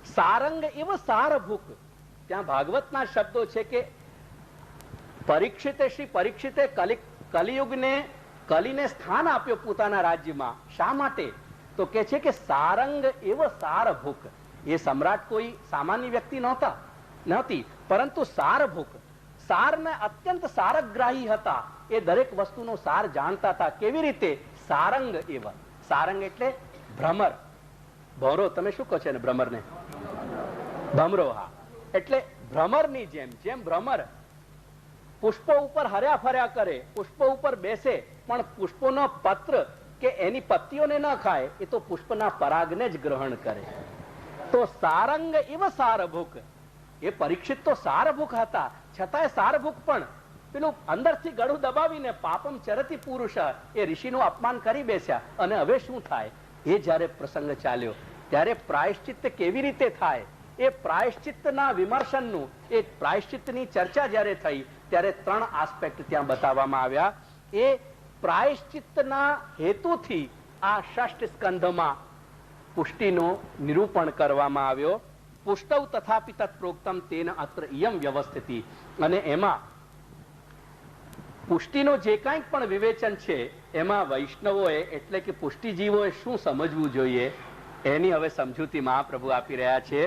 સારંગ એવ સારભૂક, ત્યાં ભાગવતના શબ્દો છે કે પરીક્ષિતે, શ્રી પરીક્ષિતે કલીને સ્થાન આપ્યો પોતાના રાજ્યમાં. શા માટે? તો કે છે કે સારંગ એવ સારભૂક. એ સમ્રાટ કોઈ સામાન્ય વ્યક્તિ નહોતી, પરંતુ સારભૂક, સારને અત્યંત સારગ્રાહી હતા. એ દરેક વસ્તુનો સાર જાણતા હતા. કેવી રીતે? સારંગ એવ. સારંગ એટલે ભ્રમર, ભમરો. તમે શું કહો છો ને ભ્રમરને? ભમરો. હા, એટલે ભ્રમરની જેમ, જેમ ભ્રમર પુષ્પો ઉપર હર્યા ફર્યા કરે, પુષ્પો ઉપર બેસે, પણ પુષ્પોનો પત્ર કે એની પત્તીઓને ન ખાય, એ તો પુષ્પના પરાગને જ ગ્રહણ કરે. તો સારંગ એવ સારભૂક. એ પરીક્ષિત તો સારભૂક હતા, છતાંય સારભૂક પણ પેલું અંદરથી ગળું દબાવીને પાપમ ચરતી પુરુષ, એ ઋષિનું અપમાન કરી બેસ્યા. અને હવે શું થાય? એ જયારે પ્રસંગ ચાલ્યો ત્યારે પ્રાયશ્ચિત્ત કેવી રીતે થાય, એ પ્રાયશ્ચિત્તના વિમર્શનનું, એ પ્રાયશ્ચિત્તની ચર્ચા જયારે થઈ ત્યારે ત્રણ આસ્પેક્ટ ત્યાં બતાવવામાં આવ્યા. એ પ્રાયશ્ચિત્તના હેતુથી આ ષષ્ઠ સ્કંધમાં પુષ્ટિનો નિરૂપણ કરવામાં આવ્યો. પુષ્ટૌ તથાપિ તત્પ્રોક્તમ તેન અત્ર ઇયમ વ્યવસ્થિતિ. અને એમાં પુષ્ટિનો જે કાંઈક પણ વિવેચન છે એમાં વૈષ્ણવોએ એટલે કે પુષ્ટિજીવોએ શું સમજવું જોઈએ એની હવે સમજૂતી મહાપ્રભુ આપી રહ્યા છે.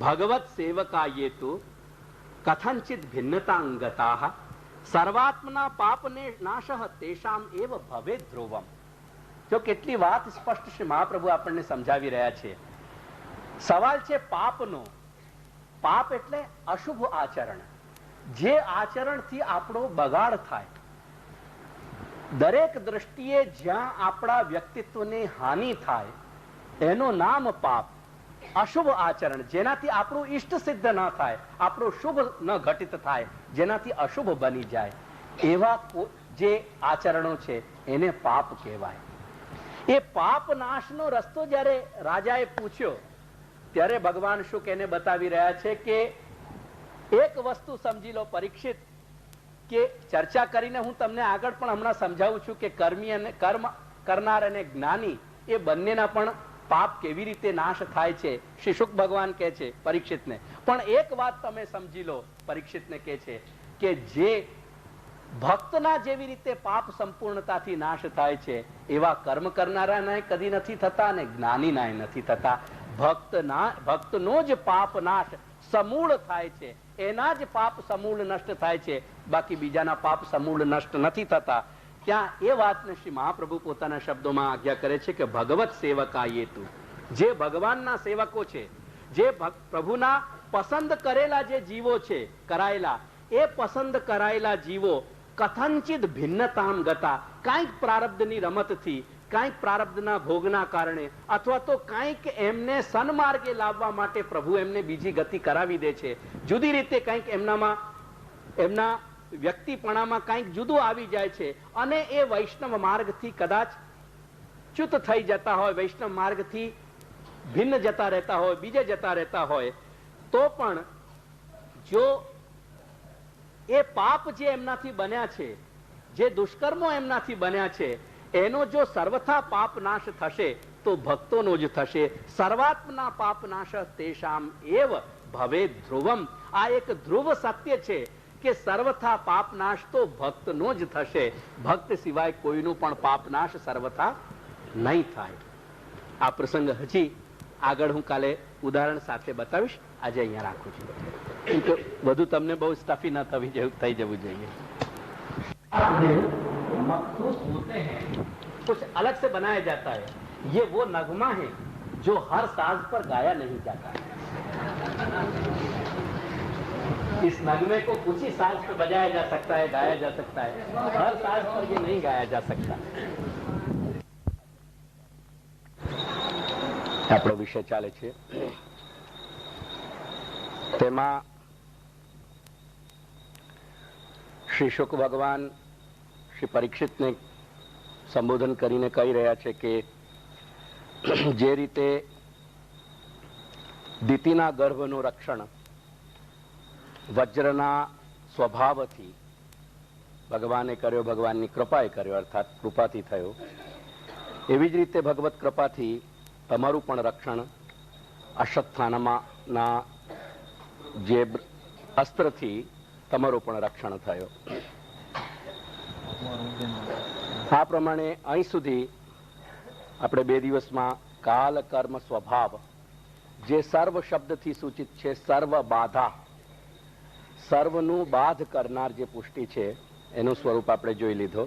ભગવત સેવકાયે તો કથંચિત ભિન્નતાંગતાઃ સર્વાત્મના પાપને નાશઃ તેષામ એવ ભવે ધ્રુવમ. જો કેટલી વાત સ્પષ્ટ શ્રી મહાપ્રભુ આપણને સમજાવી રહ્યા છે. સવાલ છે પાપનો. પાપ એટલે અશુભ આચરણ, જે આચરણથી આપણો બગાડ થાય. દરેક દ્રષ્ટિએ જ્યાં આપણા વ્યક્તિત્વને હાનિ થાય એનું નામ પાપ. અશુભ આચરણ જેનાથી આપણું ઈષ્ટ સિદ્ધ ન થાય, આપણું શુભ ન ઘટિત થાય, જેનાથી અશુભ બની જાય, એવા જે આચરણો છે એને પાપ કહેવાય. એ પાપ નાશનો રસ્તો જ્યારે રાજાએ પૂછ્યો ત્યારે ભગવાન શુક એને બતાવી રહ્યા છે કે એક વસ્તુ સમજી લો પરીક્ષિત, કે ચર્ચા કરીને હું તમને આગળ પણ હમણાં સમજાવું છું કે કર્મી અને કર્મ કરનાર અને જ્ઞાની એ બંનેના પણ પાપ કેવી રીતે નાશ થાય છે. શ્રી શુક ભગવાન કહે છે પરીક્ષિતને. પણ એક વાત તમે સમજી લો, પરીક્ષિતને કહે છે કે જે ભક્તના જેવી રીતે પાપ સંપૂર્ણતાથી નાશ થાય છે એવા કર્મ કરનારાના કદી નથી થતા અને જ્ઞાનીના નથી થતા. ભક્તનો જ પાપ નાશ સમૂળ થાય છે, એના જ પાપ સમૂળ નષ્ટ થાય છે, બાકી બીજાના પાપ સમૂળ નષ્ટ નથી થતા. ત્યાં એ વાતને શ્રી મહાપ્રભુ પોતાના શબ્દોમાં આજ્ઞા કરે છે કે ભગવત સેવકાયે તું, જે ભગવાનના સેવકો છે, જે પ્રભુના પસંદ કરેલા જે જીવો છે કરાયેલા, એ પસંદ કરાયેલા જીવો કથંચિત ભિન્નતામ ગતા, કાંઈક પ્રારબ્ધની રમતથી, કાંઈક પ્રારબ્ધના ભોગના કારણે અથવા તો કાંઈક એમને સન્માર્ગે લાવવા માટે પ્રભુ એમને બીજી ગતિ કરાવી દે છે. જુદી રીતે કાંઈક એમનામાં, એમના વ્યક્તિપણામાં કાંઈક જુદું આવી જાય છે અને એ વૈષ્ણવ માર્ગથી કદાચ ચ્યુત થઈ જતા હોય, વૈષ્ણવ માર્ગથી ભિન્ન જતા રહેતા હોય, બીજે જતા રહેતા હોય, તો પણ જો એ પાપ જે એમનાથી બન્યા છે, જે દુષ્કર્મો એમનાથી બન્યા છે, એનો જો સર્વથા પાપ નાશ થશે તો ભક્તોનો જ થશે. સર્વાત્મના પાપ નાશ તેષામ એવ ભવે ધ્રુવમ. આ એક ધ્રુવ સત્ય છે કે સર્વથા પાપ નાશ તો ભક્તનો જ થશે. ભક્ત સિવાય કોઈનું પણ પાપ નાશ સર્વથા નહીં થાય. આ પ્રસંગ હજી આગળ હું કાલે ઉદાહરણ સાથે બતાવીશ. આજે અહીંયા રાખું છું. વધુ તમને બહુ સ્ટફી ન થઈ જવું જોઈએ. मखसूस होते हैं, कुछ अलग से बनाया जाता है. ये वो नगमा है जो हर साज पर गाया नहीं जाता है. इस नगमे को कुछ ही साज पर बजाया जा सकता है, गाया जा सकता है, हर साज पर ये नहीं गाया जा सकता. આપણો વિષય ચાલે છે તેમાં શ્રી શુક ભગવાન શ્રી પરીક્ષિતને સંબોધન કરીને કહી રહ્યા છે કે જે રીતે દિતિના ગર્ભનું રક્ષણ વજ્રના સ્વભાવથી ભગવાને કર્યો, ભગવાનની કૃપાએ કર્યો, અર્થાત કૃપાથી થયો, એવી જ રીતે ભગવત કૃપાથી તમારું પણ રક્ષણ અશ્વત્થામાના જે અસ્ત્રથી તમારું પણ રક્ષણ થયો. આ પ્રમાણે અહીં સુધી આપણે 2 દિવસમાં કાલ કર્મ સ્વભાવ, જે સર્વ શબ્દથી સૂચિત છે, સર્વ બાધા, સર્વનું બાધ કરનાર જે પુષ્ટિ છે એનું સ્વરૂપ આપણે જોઈ લીધો.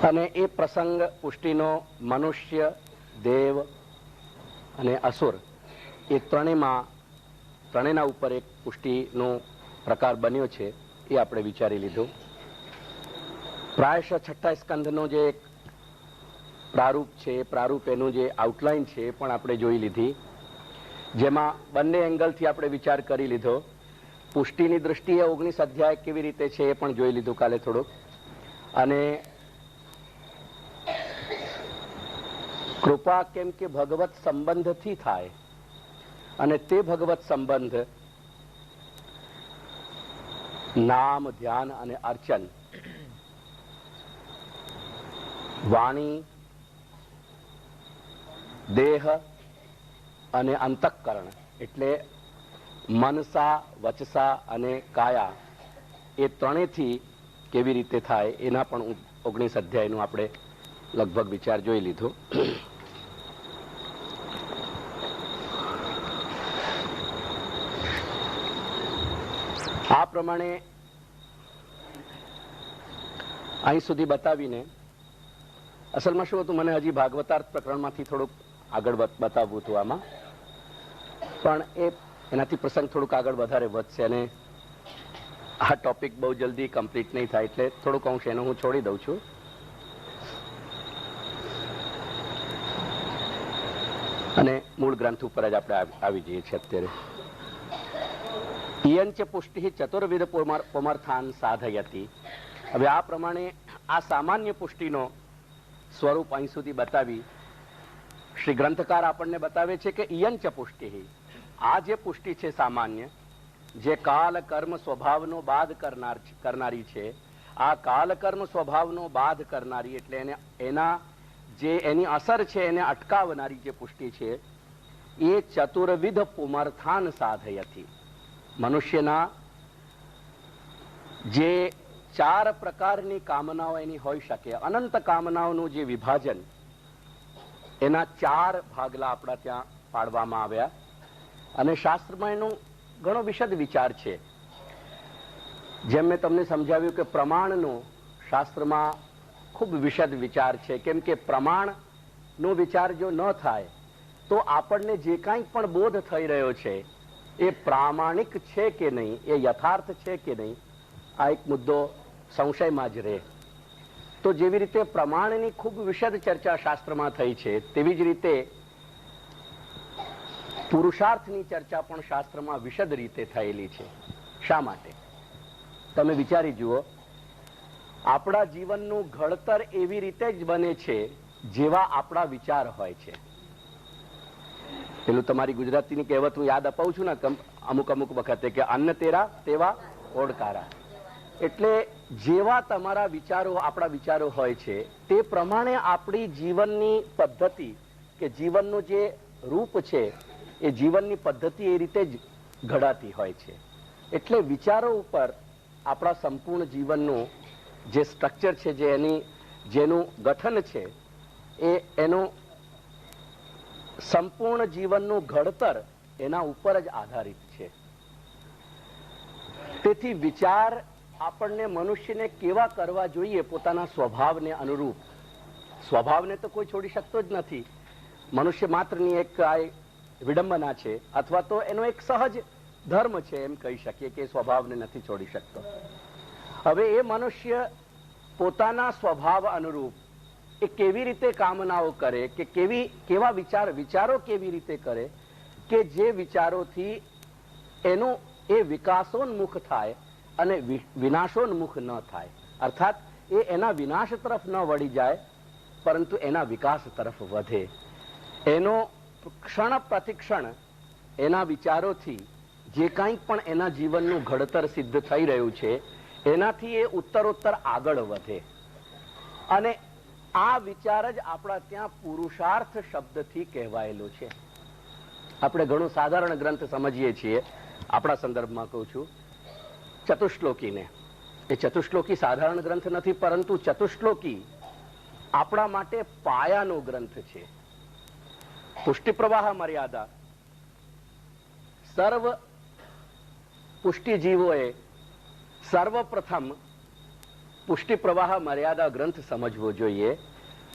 અને એ પ્રસંગ પુષ્ટિનો મનુષ્ય, દેવ અને અસુર એ ત્રણેયના ઉપર એક પુષ્ટિનો પ્રકાર બન્યો છે એ આપણે વિચારી લીધું. પ્રાયશ 6ઠ્ઠા સ્કંધનો જે એક પ્રારૂપ છે, પ્રારૂપ એનું જે આઉટલાઈન છે એ પણ આપણે જોઈ લીધી, જેમાં બંને એંગલથી આપણે વિચાર કરી લીધો. પુષ્ટિની દૃષ્ટિએ 19 અધ્યાય કેવી રીતે છે એ પણ જોઈ લીધું કાલે થોડુંક. અને કૃપા કેમ કે ભગવત સંબંધથી થાય અને તે ભગવત સંબંધ નામ, ધ્યાન અને અર્ચન વાણી, દેહ અને અંતઃકરણ એટલે મનસા, વચસા અને કાયા એ ત્રણેયથી કેવી રીતે થાય એના પણ 19 અધ્યાયનું આપણે લગભગ વિચાર જોઈ લીધો. આ પ્રમાણે અહીં સુધી બતાવીને અસલમાં શું હતું, મને હજી ભાગવતાર્થ પ્રકરણમાંથી થોડુંક આગળ બતાવવું હતું આમાં, પણ એનાથી પ્રસંગ થોડુંક આગળ વધારે વધશે અને આ ટોપિક બહુ જલ્દી કમ્પ્લીટ નહીં થાય, એટલે થોડુંક અંશ એનો હું છોડી દઉં છું. અને મૂળ ગ્રંથ ઉપર જ આપણે આવી જઈએ છીએ અત્યારે. ઇયંચ પુષ્ટિ ચતુર્વિધ પુમર્થાન સાધયતી. હવે આ પ્રમાણે આ સામાન્ય પુષ્ટિનો સ્વરૂપ અહીં સુધી બતાવી શ્રી ગ્રંથકાર આપણને બતાવે છે કે ઇયંચ પુષ્ટિ, આ જે પુષ્ટિ છે સામાન્ય, જે કાલ કર્મ સ્વભાવનો બાદ કરનારી છે, આ કાલ કર્મ સ્વભાવનો બાદ કરનારી એટલે એના જે એની અસર છે એને અટકાવનારી જે પુષ્ટિ છે એ ચતુર્વિધ પુમર્થાન સાધયતી. મનુષ્યના જે 4 પ્રકારની કામનાઓ એની હોઈ શકે, અનંત કામનાઓનું જે વિભાજન, એના 4 ભાગલા આપણા ત્યાં પાડવામાં આવ્યા અને શાસ્ત્રમાં એનો ઘણો વિશદ વિચાર છે. જેમ મેં તમને સમજાવ્યું કે પ્રમાણનો શાસ્ત્રમાં ખૂબ વિશદ વિચાર છે, કેમ કે પ્રમાણનો વિચાર જો ન થાય તો આપણને જે કાંઈ પણ બોધ થઈ રહ્યો છે એ પ્રામાણિક છે કે નહીં, એ યથાર્થ છે કે નહીં, આ એક મુદ્દો સંશયમાં જ રહે. તો જેવી રીતે પ્રમાણની ખૂબ વિશદ ચર્ચા શાસ્ત્રમાં થઈ છે, તેવી જ રીતે પુરુષાર્થની ચર્ચા પણ શાસ્ત્રમાં વિશદ રીતે થયેલી છે. શા માટે? તમે વિચારી જુઓ, આપણા જીવનનું ઘડતર એવી રીતે જ બને છે જેવા આપણા વિચાર હોય છે. પેલું તમારી ગુજરાતીની કહેવત હું યાદ અપાવું છું ને અમુક વખતે કે અન્ન તેરા તેવા ઓડકારા. એટલે જેવા તમારા વિચારો, આપણા વિચારો હોય છે તે પ્રમાણે આપણી જીવનની પદ્ધતિ કે જીવનનું જે રૂપ છે એ જીવનની પદ્ધતિ એ રીતે જ ઘડાતી હોય છે. એટલે વિચારો ઉપર આપણા સંપૂર્ણ જીવનનું જે સ્ટ્રક્ચર છે, જેનું ગઠન છે, એનું સંપૂર્ણ જીવનનું ઘડતર એના ઉપર જ આધારિત છે. તેથી વિચાર આપણને મનુષ્યને કેવા કરવા જોઈએ પોતાના સ્વભાવને અનુરૂપ. સ્વભાવને તો કોઈ છોડી શકતો જ નથી. મનુષ્ય માત્રની એક વિડંબના છે, અથવા તો એનો એક સહજ ધર્મ છે એમ કહી શકીએ કે સ્વભાવને નથી છોડી શકતો. હવે એ મનુષ્ય પોતાના સ્વભાવ અનુરૂપ એ કેવી રીતે કામનાઓ કરે કે કેવા વિચારો કેવી રીતે કરે કે જે વિચારોથી એનો એ વિકાસોન્મુખ થાય અને વિનાશોન્મુખ ન થાય. અર્થાત એ એના વિનાશ તરફ ન વળી જાય, પરંતુ એના વિકાસ તરફ વધે. એનો ક્ષણ પ્રતિક્ષણ એના વિચારોથી જે કાંઈ પણ એના જીવનનું ઘડતર સિદ્ધ થઈ રહ્યું છે એનાથી એ ઉત્તરોત્તર આગળ વધે. અને આ વિચાર જ આપણા ત્યાં પુરુષાર્થ શબ્દથી કહેવાયેલો છે. આપણે ઘણો સાધારણ ગ્રંથ સમજીએ છીએ, આપણા સંદર્ભમાં કહું છું, ચતુશ્લોકીને. એ ચતુશ્લોકી સાધારણ ગ્રંથ નથી, પરંતુ ચતુશ્લોકી આપણા માટે પાયાનો ગ્રંથ છે. પુષ્ટિ પ્રવાહ મર્યાદા સર્વ પુષ્ટિજીવોએ સર્વપ્રથમ પુષ્ટિ પ્રવાહ મર્યાદા ગ્રંથ સમજવો જોઈએ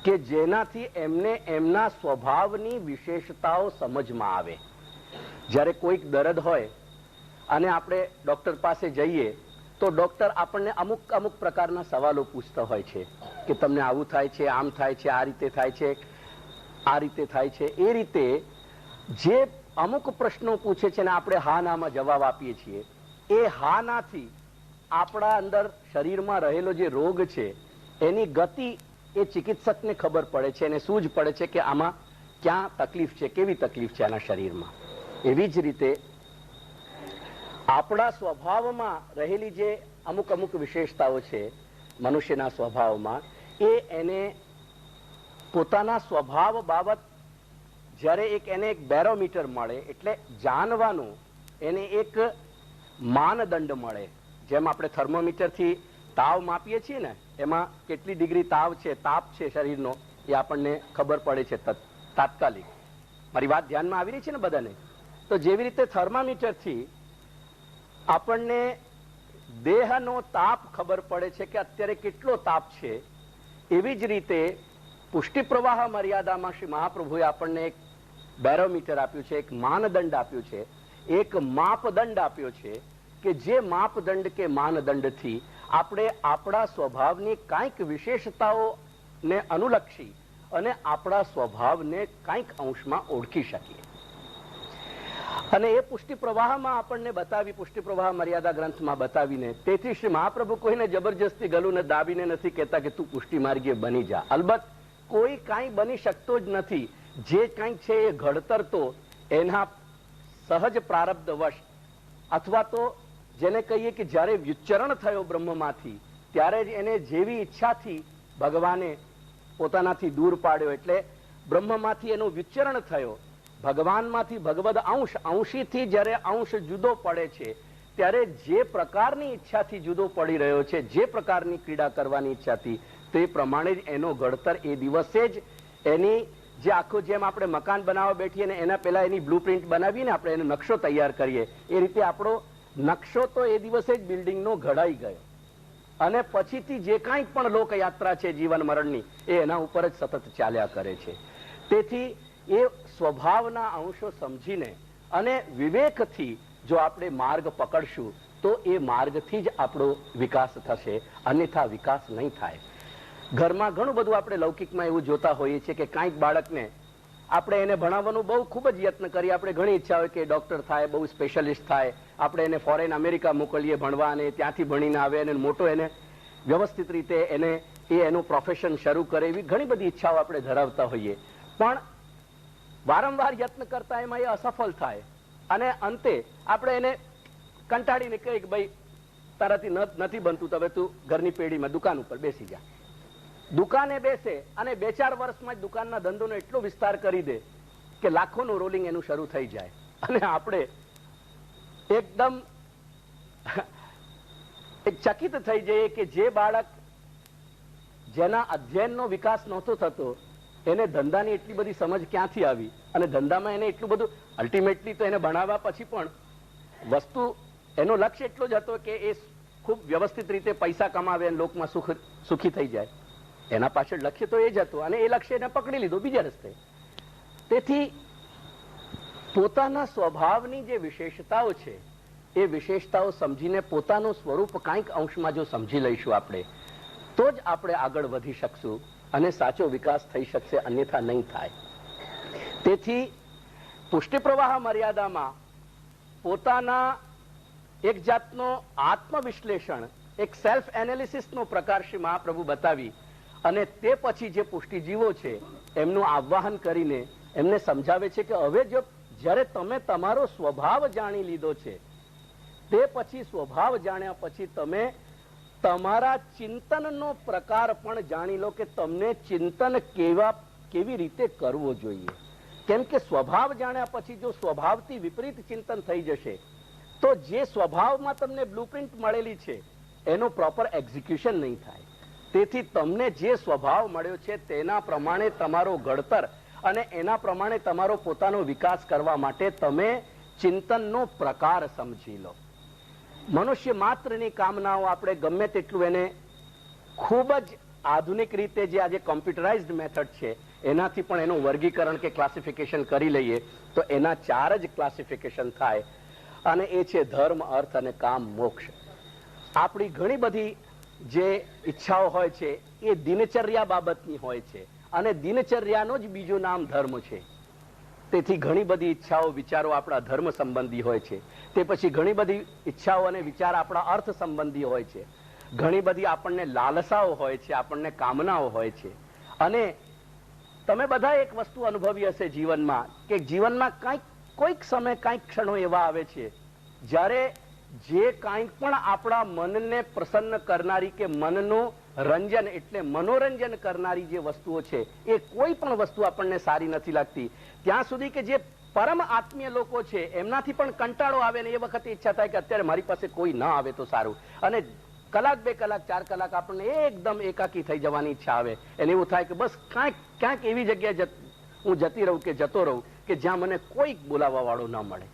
કે જેનાથી એમને એમના સ્વભાવની વિશેષતાઓ સમજમાં આવે. જ્યારે કોઈક દર્દ હોય અને આપણે ડોક્ટર પાસે જઈએ તો ડોક્ટર આપણને અમુક પ્રકારના સવાલો પૂછતા હોય છે કે તમને આવું થાય છે, આમ થાય છે, આ રીતે થાય છે, આ રીતે થાય છે. એ રીતે જે અમુક પ્રશ્નો પૂછે છે ને આપણે હા નામાં જવાબ આપીએ છીએ, એ હા નાથી આપણા અંદર શરીરમાં રહેલો જે રોગ છે એની ગતિ એ ચિકિત્સકને ખબર પડે છે, એને સૂઝ પડે છે કે આમાં ક્યાં તકલીફ છે, કેવી તકલીફ છે આના શરીરમાં. એવી જ રીતે આપણા સ્વભાવમાં રહેલી જે અમુક અમુક વિશેષતાઓ છે મનુષ્યના સ્વભાવમાં, એ એને પોતાના સ્વભાવ બાબત જ્યારે એને એક બેરોમીટર મળે, એટલે જાણવાનું એને એક માનદંડ મળે. જેમ આપણે થર્મોમીટરથી તાવ માપીએ છીએ ને, એમાં કેટલી ડિગ્રી તાવ છે, તાપ છે શરીરનો, એ આપણને ખબર પડે છે તાત્કાલિક. મારી વાત ધ્યાનમાં આવી રહી છે ને બધાને? તો જેવી રીતે થર્મોમીટરથી આપણને દેહનો તાપ ખબર પડે છે કે અત્યારે કેટલો તાપ છે, એવી જ રીતે પુષ્ટિ પ્રવાહ મર્યાદામાં શ્રી મહાપ્રભુએ આપણને એક બેરોમીટર આપ્યું છે, એક માનદંડ આપ્યું છે, એક માપદંડ આપ્યો છે કે જે માપદંડ કે માનદંડથી આપણે આપણા સ્વભાવની કાંઈક વિશેષતાઓને અનુલક્ષી અને આપણા સ્વભાવને કાંઈક અંશમાં ઓળખી શકીએ. અને એ પુષ્ટિ પ્રવાહમાં આપણને બતાવી, પુષ્ટિ પ્રવાહ મર્યાદા ગ્રંથમાં બતાવીને, તેથી શ્રી મહાપ્રભુ કોઈને જબરજસ્તી ગલુને દાબીને નથી કહેતા કે તું પુષ્ટિ માર્ગીય બની જા. અલબત્ત કોઈ કાંઈ બની શકતો જ નથી. જે કાંઈક છે એ ઘડતર તો એના સહજ પ્રારબ્ધવશ, અથવા તો જેને કહીએ કે જ્યારે વિચરણ થયો બ્રહ્મમાંથી, ત્યારે જ એને જેવી ઈચ્છાથી ભગવાને પોતાનાથી દૂર પાડ્યો, એટલે બ્રહ્મમાંથી એનું વિચરણ થયો, ભગવાનમાંથી ભગવદ અંશ, અંશીથી જ્યારે અંશ જુદો પડે છે, ત્યારે જે પ્રકારની ઈચ્છાથી જુદો પડી રહ્યો છે, જે પ્રકારની ક્રીડા કરવાની ઈચ્છાથી, તે પ્રમાણે જ એનો ઘડતર એ દિવસે જ એની જે આખો, જેમ આપણે મકાન બનાવવા બેઠીએ ને એના પહેલા એની બ્લુપ્રિન્ટ બનાવીને આપણે એનો નકશો તૈયાર કરીએ, એ રીતે આપણો નકશો તો એ દિવસે જ બિલ્ડિંગનો ઘડાઈ ગયો. અને પછીથી જે કાંઈ પણ લોકયાત્રા છે જીવન મરણની, એ એના ઉપર જ સતત ચાલ્યા કરે છે. તેથી એ સ્વભાવના અંશો સમજીને અને વિવેકથી જો આપણે માર્ગ પકડશું તો એ માર્ગથી જ આપણો વિકાસ થશે, અન્યથા વિકાસ નહીં થાય. ઘરમાં ઘણું બધું આપણે લૌકિકમાં એવું જોતા હોઈએ છીએ કે કાંઈક બાળકને આપણે એને ભણાવવાનું બહુ ખૂબ જ યત્ન કરીએ, આપણે ઘણી ઈચ્છા હોય કે ડોક્ટર થાય, બહુ સ્પેશિયાલિસ્ટ થાય, આપણે એને ફોરેન અમેરિકા મોકલીએ ભણવા, અને ત્યાંથી ભણીને આવે અને મોટો એને વ્યવસ્થિત રીતે એનું પ્રોફેશન શરૂ કરે, એવી ઘણી બધી ઈચ્છાઓ આપણે ધરાવતા હોઈએ. પણ વારંવાર યત્ન કરતા એમાં એ અસફળ થાય અને અંતે આપણે એને કંટાળીને કહીએ કે ભાઈ તારાથી નથી બનતું, તો હવે તું ઘરની પેઢીમાં દુકાન ઉપર બેસી જા. દુકાને બેસે અને 2-4 વર્ષમાં જ દુકાનના ધંધોનો એટલો વિસ્તાર કરી દે કે લાખોનું રોલિંગ એનું શરૂ થઈ જાય, અને આપણે એકદમ ચકિત થઈ જઈએ કે જે બાળક જેના અધ્યયનનો વિકાસ નહોતો થતો, એને ધંધાની એટલી બધી સમજ ક્યાંથી આવી, અને ધંધામાં એને એટલું બધું, અલ્ટિમેટલી તો એને ભણાવવા પછી પણ વસ્તુ એનો લક્ષ્ય એટલો જ હતો કે એ ખૂબ વ્યવસ્થિત રીતે પૈસા કમાવે અને લોકમાં સુખી થઈ જાય. એના પાછળ લક્ષ્ય તો એ જ હતું, અને એ લક્ષ્ય એને પકડી લીધો બીજા રસ્તે. તેથી પોતાના સ્વભાવની જે વિશેષતાઓ છે, એ વિશેષતાઓ સમજીને પોતાનું સ્વરૂપ કાંઈક અંશમાં જો સમજી લઈશું આપણે, તો જ આપણે આગળ વધી શકશું અને સાચો વિકાસ થઈ શકશે, અન્યથા નહીં થાય. તેથી પુષ્ટિ પ્રવાહ મર્યાદામાં પોતાના એક જાતનો આત્મવિશ્લેષણ, એક સેલ્ફ એનાલિસિસનો પ્રકાર શ્રી મહાપ્રભુ બતાવી, અને તે પછી જે પુષ્ટિજીવો છે એમનું આહ્વાન કરીને એમને સમજાવે છે કે હવે જો જ્યારે તમે તમારો સ્વભાવ જાણી લીધો છે, તે પછી સ્વભાવ જાણ્યા પછી તમે તમારા ચિંતનનો પ્રકાર પણ જાણી લો કે તમને ચિંતન કેવી રીતે કરવો જોઈએ. કેમ કે સ્વભાવ જાણ્યા પછી જો સ્વભાવથી વિપરીત ચિંતન થઈ જશે તો જે સ્વભાવમાં તમને બ્લુપ્રિન્ટ મળેલી છે એનો પ્રોપર એક્ઝિક્યુશન નહીં થાય. તેથી તમને જે સ્વભાવ મળ્યો છે તેના પ્રમાણે તમારો ઘડતર અને એના પ્રમાણે તમારો પોતાનો વિકાસ કરવા માટે તમે ચિંતનનો પ્રકાર સમજી લો. મનુષ્ય માત્રની કામનાઓ આપણે ગમે તેટલું એને ખૂબ જ આધુનિક રીતે જે આજે કોમ્પ્યુટરાઇઝડ મેથડ છે એનાથી પણ એનું વર્ગીકરણ કે ક્લાસિફિકેશન કરી લઈએ તો એના 4 જ ક્લાસિફિકેશન થાય, અને એ છે ધર્મ, અર્થ અને કામ, મોક્ષ. આપણી ઘણી બધી જે ઈચ્છાઓ હોય છે એ દિનચર્યા બાબતની હોય છે, અને દિનચર્યાનો જ બીજું નામ ધર્મ છે. તેથી ઘણી બધી ઈચ્છાઓ, વિચારો આપણા ધર્મ સંબંધી હોય છે. તે પછી ઘણી બધી ઈચ્છાઓ અને વિચાર આપણા અર્થ સંબંધી હોય છે. ઘણી બધી આપણને લાલસાઓ હોય છે, આપણને કામનાઓ હોય છે. અને તમે બધા એક વસ્તુ અનુભવી હશે જીવનમાં કે જીવનમાં કોઈક સમય કાંઈક ક્ષણો એવા આવે છે જ્યારે જે કાંઈ પણ આપણા મનને પ્રસન્ન કરનારી કે મનનું રંજન એટલે મનોરંજન કરનારી જે વસ્તુઓ છે, એ કોઈ પણ વસ્તુ આપણને સારી નથી લાગતી. ત્યાં સુધી કે જે પરમ આત્મીય લોકો છે એમનાથી પણ કંટાળો આવે ને એ વખતે ઈચ્છા થાય કે અત્યારે મારી પાસે કોઈ ન આવે તો સારું. અને કલાક 2 કલાક 4 કલાક આપણને એકદમ એકાકી થઈ જવાની ઈચ્છા આવે. એને એવું થાય કે બસ ક્યાંક એવી જગ્યાએ હું જતી રહું કે જતો રહું કે જ્યાં મને કોઈ બોલાવવા વાળો ન મળે.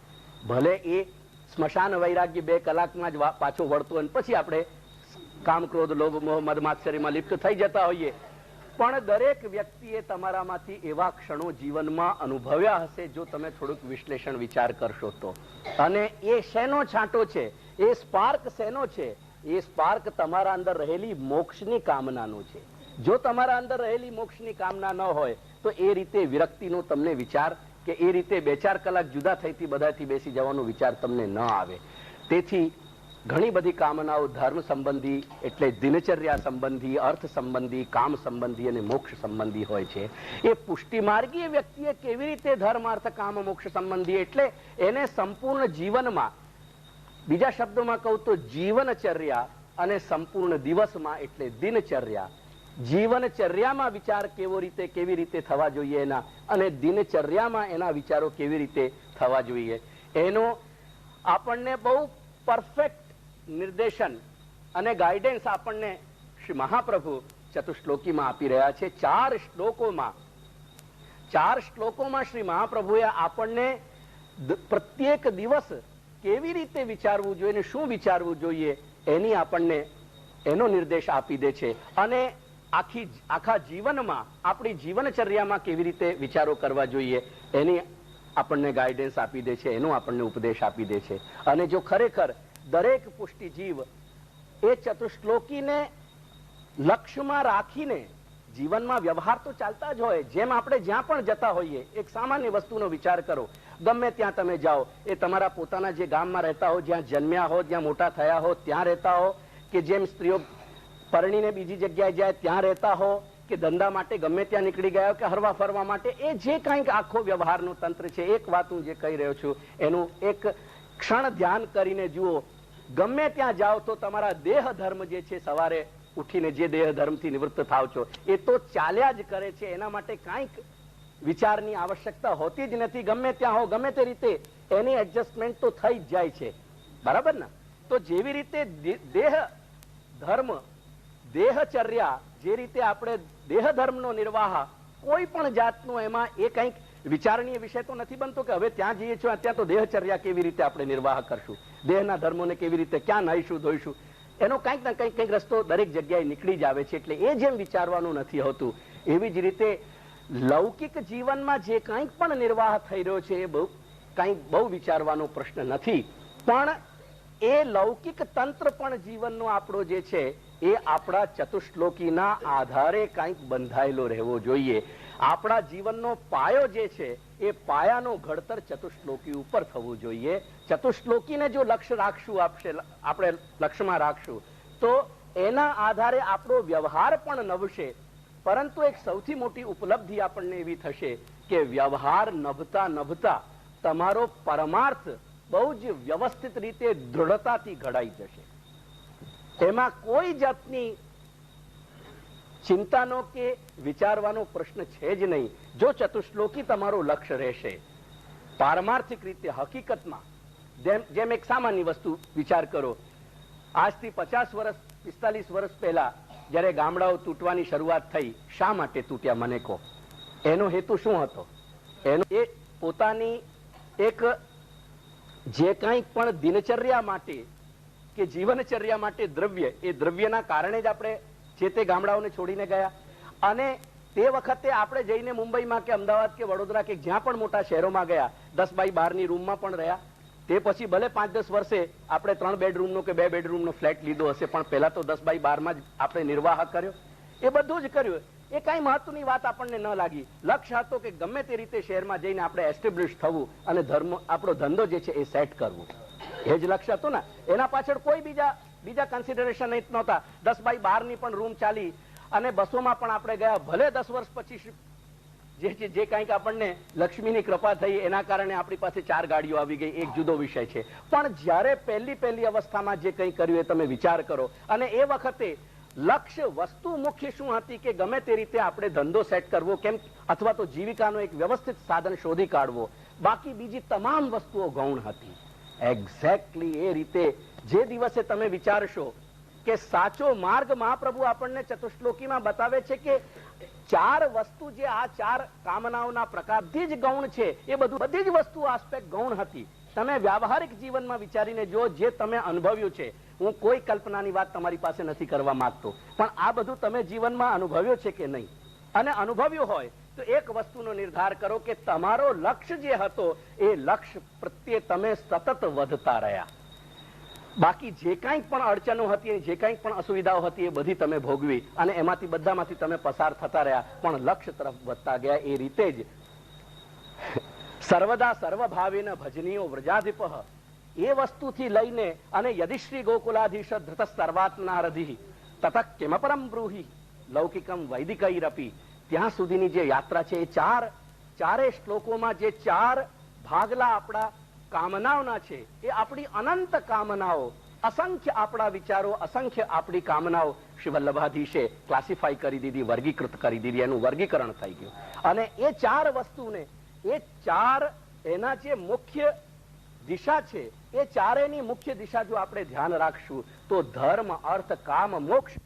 ભલે એ સ્મશાન વૈરાગ્ય 2 કલાકમાં જ પાછો વળતો અને પછી આપણે કામ, ક્રોધ, લોભ, મોહ, મદ, માત્સર્યમાં લિપ્ત થઈ જતા હોઈએ. પણ દરેક વ્યક્તિએ તમારામાંથી એવા ક્ષણો જીવનમાં અનુભવ્યા હશે જો તમે થોડુંક વિશ્લેષણ વિચાર કરશો તો. અને એ શેનો છાંટો છે, એ સ્પાર્ક શેનો છે? એ સ્પાર્ક તમારા અંદર રહેલી મોક્ષની કામનાનો છે. જો તમારા અંદર રહેલી મોક્ષની કામના ન હોય તો એ રીતે વિરક્તિનો તમને વિચાર કે એ રીતે 2-4 કલાક જુદા થઈથી બધાથી બેસી જવાનો વિચાર તમને ન આવે. તેથી ઘણી બધી કામનાઓ ધર્મ સંબંધી એટલે દિનચર્યા સંબંધી, અર્થ સંબંધી, કામ સંબંધી અને મોક્ષ સંબંધી હોય છે. એ પુષ્ટિમાર્ગીય વ્યક્તિએ કેવી રીતે ધર્મ, અર્થ, કામ, મોક્ષ સંબંધી એટલે એને સંપૂર્ણ જીવનમાં, બીજા શબ્દોમાં કહું તો જીવનચર્યા અને સંપૂર્ણ દિવસમાં એટલે દિનચર્યા, જીવનચર્યામાં વિચાર કેવી રીતે થવા જોઈએ એના, અને દિનચર્યામાં એના વિચારો કેવી રીતે થવા જોઈએ, એનો આપણને બહુ પરફેક્ટ નિર્દેશન અને ગાઈડન્સ આપણને શ્રી મહાપ્રભુ ચતુશ્લોકીમાં આપી રહ્યા છે. 4 શ્લોકોમાં શ્રી મહાપ્રભુએ આપણને પ્રત્યેક દિવસ કેવી રીતે વિચારવું જોઈએ, શું વિચારવું જોઈએ એની આપણને એનો નિર્દેશ આપી દે છે. અને આખા જીવનમાં, આપણી જીવનચર્યામાં કેવી રીતે વિચારો કરવા જોઈએ એની આપણને ગાઈડન્સ આપી દે છે, એનો આપણને ઉપદેશ આપી દે છે. અને જો ખરેખર દરેક પુષ્ટિ જીવ એ ચતુશ્લોકીને લક્ષ્યમાં રાખીને જીવનમાં વ્યવહાર તો ચાલતા જ હોય, જેમ આપણે જ્યાં પણ જતા હોઈએ, એક સામાન્ય વસ્તુનો વિચાર કરો, ગમે ત્યાં તમે જાઓ, એ તમારા પોતાના જે ગામમાં રહેતા હો, જ્યાં જન્મ્યા હો, જ્યાં મોટા થયા હો ત્યાં રહેતા હો, કે જેમ સ્ત્રીઓ પરણીને બીજી જગ્યાએ જાય ત્યાં રહેતા હો, કે ધંધા માટે ગમે ત્યાં નીકળી ગયા કે હરવા ફરવા માટે, એ જે કંઈક આખો વ્યવહારનું તંત્ર છે, એક વાત હું જે કહી રહ્યો છું એનું એક ક્ષણ ધ્યાન કરીને જુઓ. ગમે ત્યાં જાઓ તો તમારા દેહ ધર્મ જે છે, સવારે ઉઠીને જે દેહ ધર્મથી નિવૃત્ત થાવ છો એ તો ચાલ્યા જ કરે છે. એના માટે કાંઈક વિચારની આવશ્યકતા હોતી જ નથી. ગમે ત્યાં હો, ગમે તે રીતે એની એડજસ્ટમેન્ટ તો થઈ જ જાય છે. બરાબર ને? તો જેવી રીતે દેહ ધર્મ, દેહચર્યા, જે રીતે આપણે દેહ ધર્મનો નિર્વાહ, કોઈ પણ જાતનો એમાં એ કંઈક વિચારણીય વિષય તો નથી બનતો કે હવે ત્યાં જઈએ છીએ ત્યાં તો દેહચર્યા કેવી રીતે આપણે નિર્વાહ કરશું, દેહના ધર્મોને કેવી રીતે, ક્યાં નાહીશું ધોઈશું, એનો કંઈક ના કંઈક રસ્તો દરેક જગ્યાએ નીકળી જ આવે છે. એટલે એ જેમ વિચારવાનું નથી હોતું, એવી જ રીતે લૌકિક જીવનમાં જે કંઈક પણ નિર્વાહ થઈ રહ્યો છે એ કંઈક બહુ વિચારવાનો પ્રશ્ન નથી. પણ એ લૌકિક તંત્ર પણ જીવનનો આપણો જે છે એ આપણા ચતુશ્લોકીના આધારે કંઈક બંધાયેલો રહેવો જોઈએ. આપણા જીવનનો પાયો જે છે એ પાયાનો ઘડતર ચતુશ્લોકી ઉપર થવું જોઈએ. ચતુશ્લોકીને જો લક્ષ્ય રાખશું, આપણે લક્ષ્યમાં રાખશું તો એના આધારે આપણો વ્યવહાર પણ નભશે. પરંતુ એક સૌથી મોટી ઉપલબ્ધિ આપણને એવી થશે કે વ્યવહાર નભતા તમારો પરમાર્થ બહુ જ વ્યવસ્થિત રીતે દૃઢતાથી ઘડાઈ જશે. એમાં કોઈ જાતની ચિંતાનો કે વિચારવાનો પ્રશ્ન છે જ નહીં. જો ચતુશ્લોકી તમારું લક્ષ્ય રહેશે, પારમાર્થિક રીતે હકીકતમાં, જેમ એક સામાન્ય વસ્તુ વિચાર કરો, આજથી 50 વર્ષ 45 વર્ષ પહેલા જયારે ગામડાઓ તૂટવાની શરૂઆત થઈ, શા માટે તૂટ્યા મને કહો? એનો હેતુ શું હતો? એનો એ પોતાની એક જે કંઈ પણ દિનચર્યા માટે કે જીવનચર્યા માટે દ્રવ્ય, એ દ્રવ્યના કારણે જ આપણે જે તે ગામડાઓને છોડીને ગયા. અને તે વખતે આપણે જઈને મુંબઈમાં કે અમદાવાદ કે વડોદરા કે જ્યાં પણ મોટા શહેરોમાં ગયા, 10 બાય 12ની રૂમમાં પણ રહ્યા. તે પછી ભલે 5-10 વર્ષે આપણે 3 બેડરૂમનો કે 2 બેડરૂમનો ફ્લેટ લીધો હશે, પણ પહેલા તો 10 બાય 12માં જ આપણે નિર્વાહ કર્યો. એ બધું જ કર્યું. એ કઈ મહત્વની વાત આપણને ન લાગી. લક્ષ્ય હતો કે ગમે તે રીતે શહેરમાં જઈને આપણે એસ્ટેબ્લિશ થવું અને આપણો ધંધો જે છે એ સેટ કરવું. એ જ લક્ષ્ય હતું ને. એના પાછળ કોઈ બીજા કન્સિડરેશન નહોતા. 10 બાય 12ની પણ રૂમ ચાલી અને બસોમાં પણ આપણે ગયા. ભલે 10 વર્ષ પછી જે કંઈક આપણને લક્ષ્મીની કૃપા થઈ એના કારણે આપણી પાસે 4 ગાડીઓ આવી ગઈ, એક જુદો વિષય છે. પણ જ્યારે પહેલી અવસ્થામાં જે કંઈ કર્યું એ તમે વિચાર કરો, અને એ વખતે લક્ષ્ય વસ્તુ મુખ્ય શું હતી કે ગમે તે રીતે આપણે ધંધો સેટ કરવો કેમ, અથવા તો જીવિકાનો એક વ્યવસ્થિત સાધન શોધી કાઢવો, બાકી બીજી તમામ વસ્તુઓ ગૌણ હતી. એક્ઝેક્ટલી એ રીતે જે દિવસે તમે વિચારશો કે સાચો માર્ગ મહાપ્રભુ આપણને ચતુશ્લોકીમાં બતાવે છે કે 4 વસ્તુ જે આ 4 કામનાઓના પ્રકારથી જ ગૌણ છે, એ બધી જ વસ્તુ આસ્પેક્ટ ગૌણ હતી. તમે વ્યાવહારિક જીવનમાં વિચારીને જો, જે તમે અનુભવ્યું છે, હું કોઈ કલ્પનાની વાત તમારી પાસે નથી કરવા માંગતો, પણ આ બધું તમે જીવનમાં અનુભવ્યું છે કે નહીં? અને અનુભવ્યું હોય તો એક વસ્તુનો નિર્ધાર કરો કે તમારો લક્ષ્ય જે હતો એ લક્ષ્ય પ્રત્યે તમે સતત વધતા રહ્યા. બાકી જે કંઈક પણ અડચણો હતી, જે કંઈક પણ અસુવિધાઓ હતી, એ બધી તમે ભોગવી અને એમાંથી બધામાંથી તમે પસાર થતા રહ્યા, પણ લક્ષ્ય તરફ વધતા ગયા. એ રીતે જ સર્વદા સર્વભાવેન ભજનીયો વ્રજાધિપ, એ વસ્તુથી લઈને અને યદિશ્રી ગોકુલાધીશ ધૃત સર્વાત્મનારધિ તતઃ કિમપરમ બ્રૂહિ લૌકિકમ વૈદિકૈરપી, ત્યાં સુધીની જે યાત્રા છે, એ ચારે શ્લોકોમાં જે 4 ભાગલા આપણા કામનાઓના છે, એ આપણી અનંત કામનાઓ, અસંખ્ય આપણા વિચારો, અસંખ્ય આપણી કામનાઓ શ્રી વલ્લભાધીશે ક્લાસિફાઈ કરી દીધી, વર્ગીકૃત કરી દીધી, એનું વર્ગીકરણ થઈ ગયું. અને એ 4 વસ્તુને, એ 4 એના જે મુખ્ય દિશા છે, એ ચારેયની મુખ્ય દિશા જો આપણે ધ્યાન રાખશું તો ધર્મ, અર્થ, કામ, મોક્ષ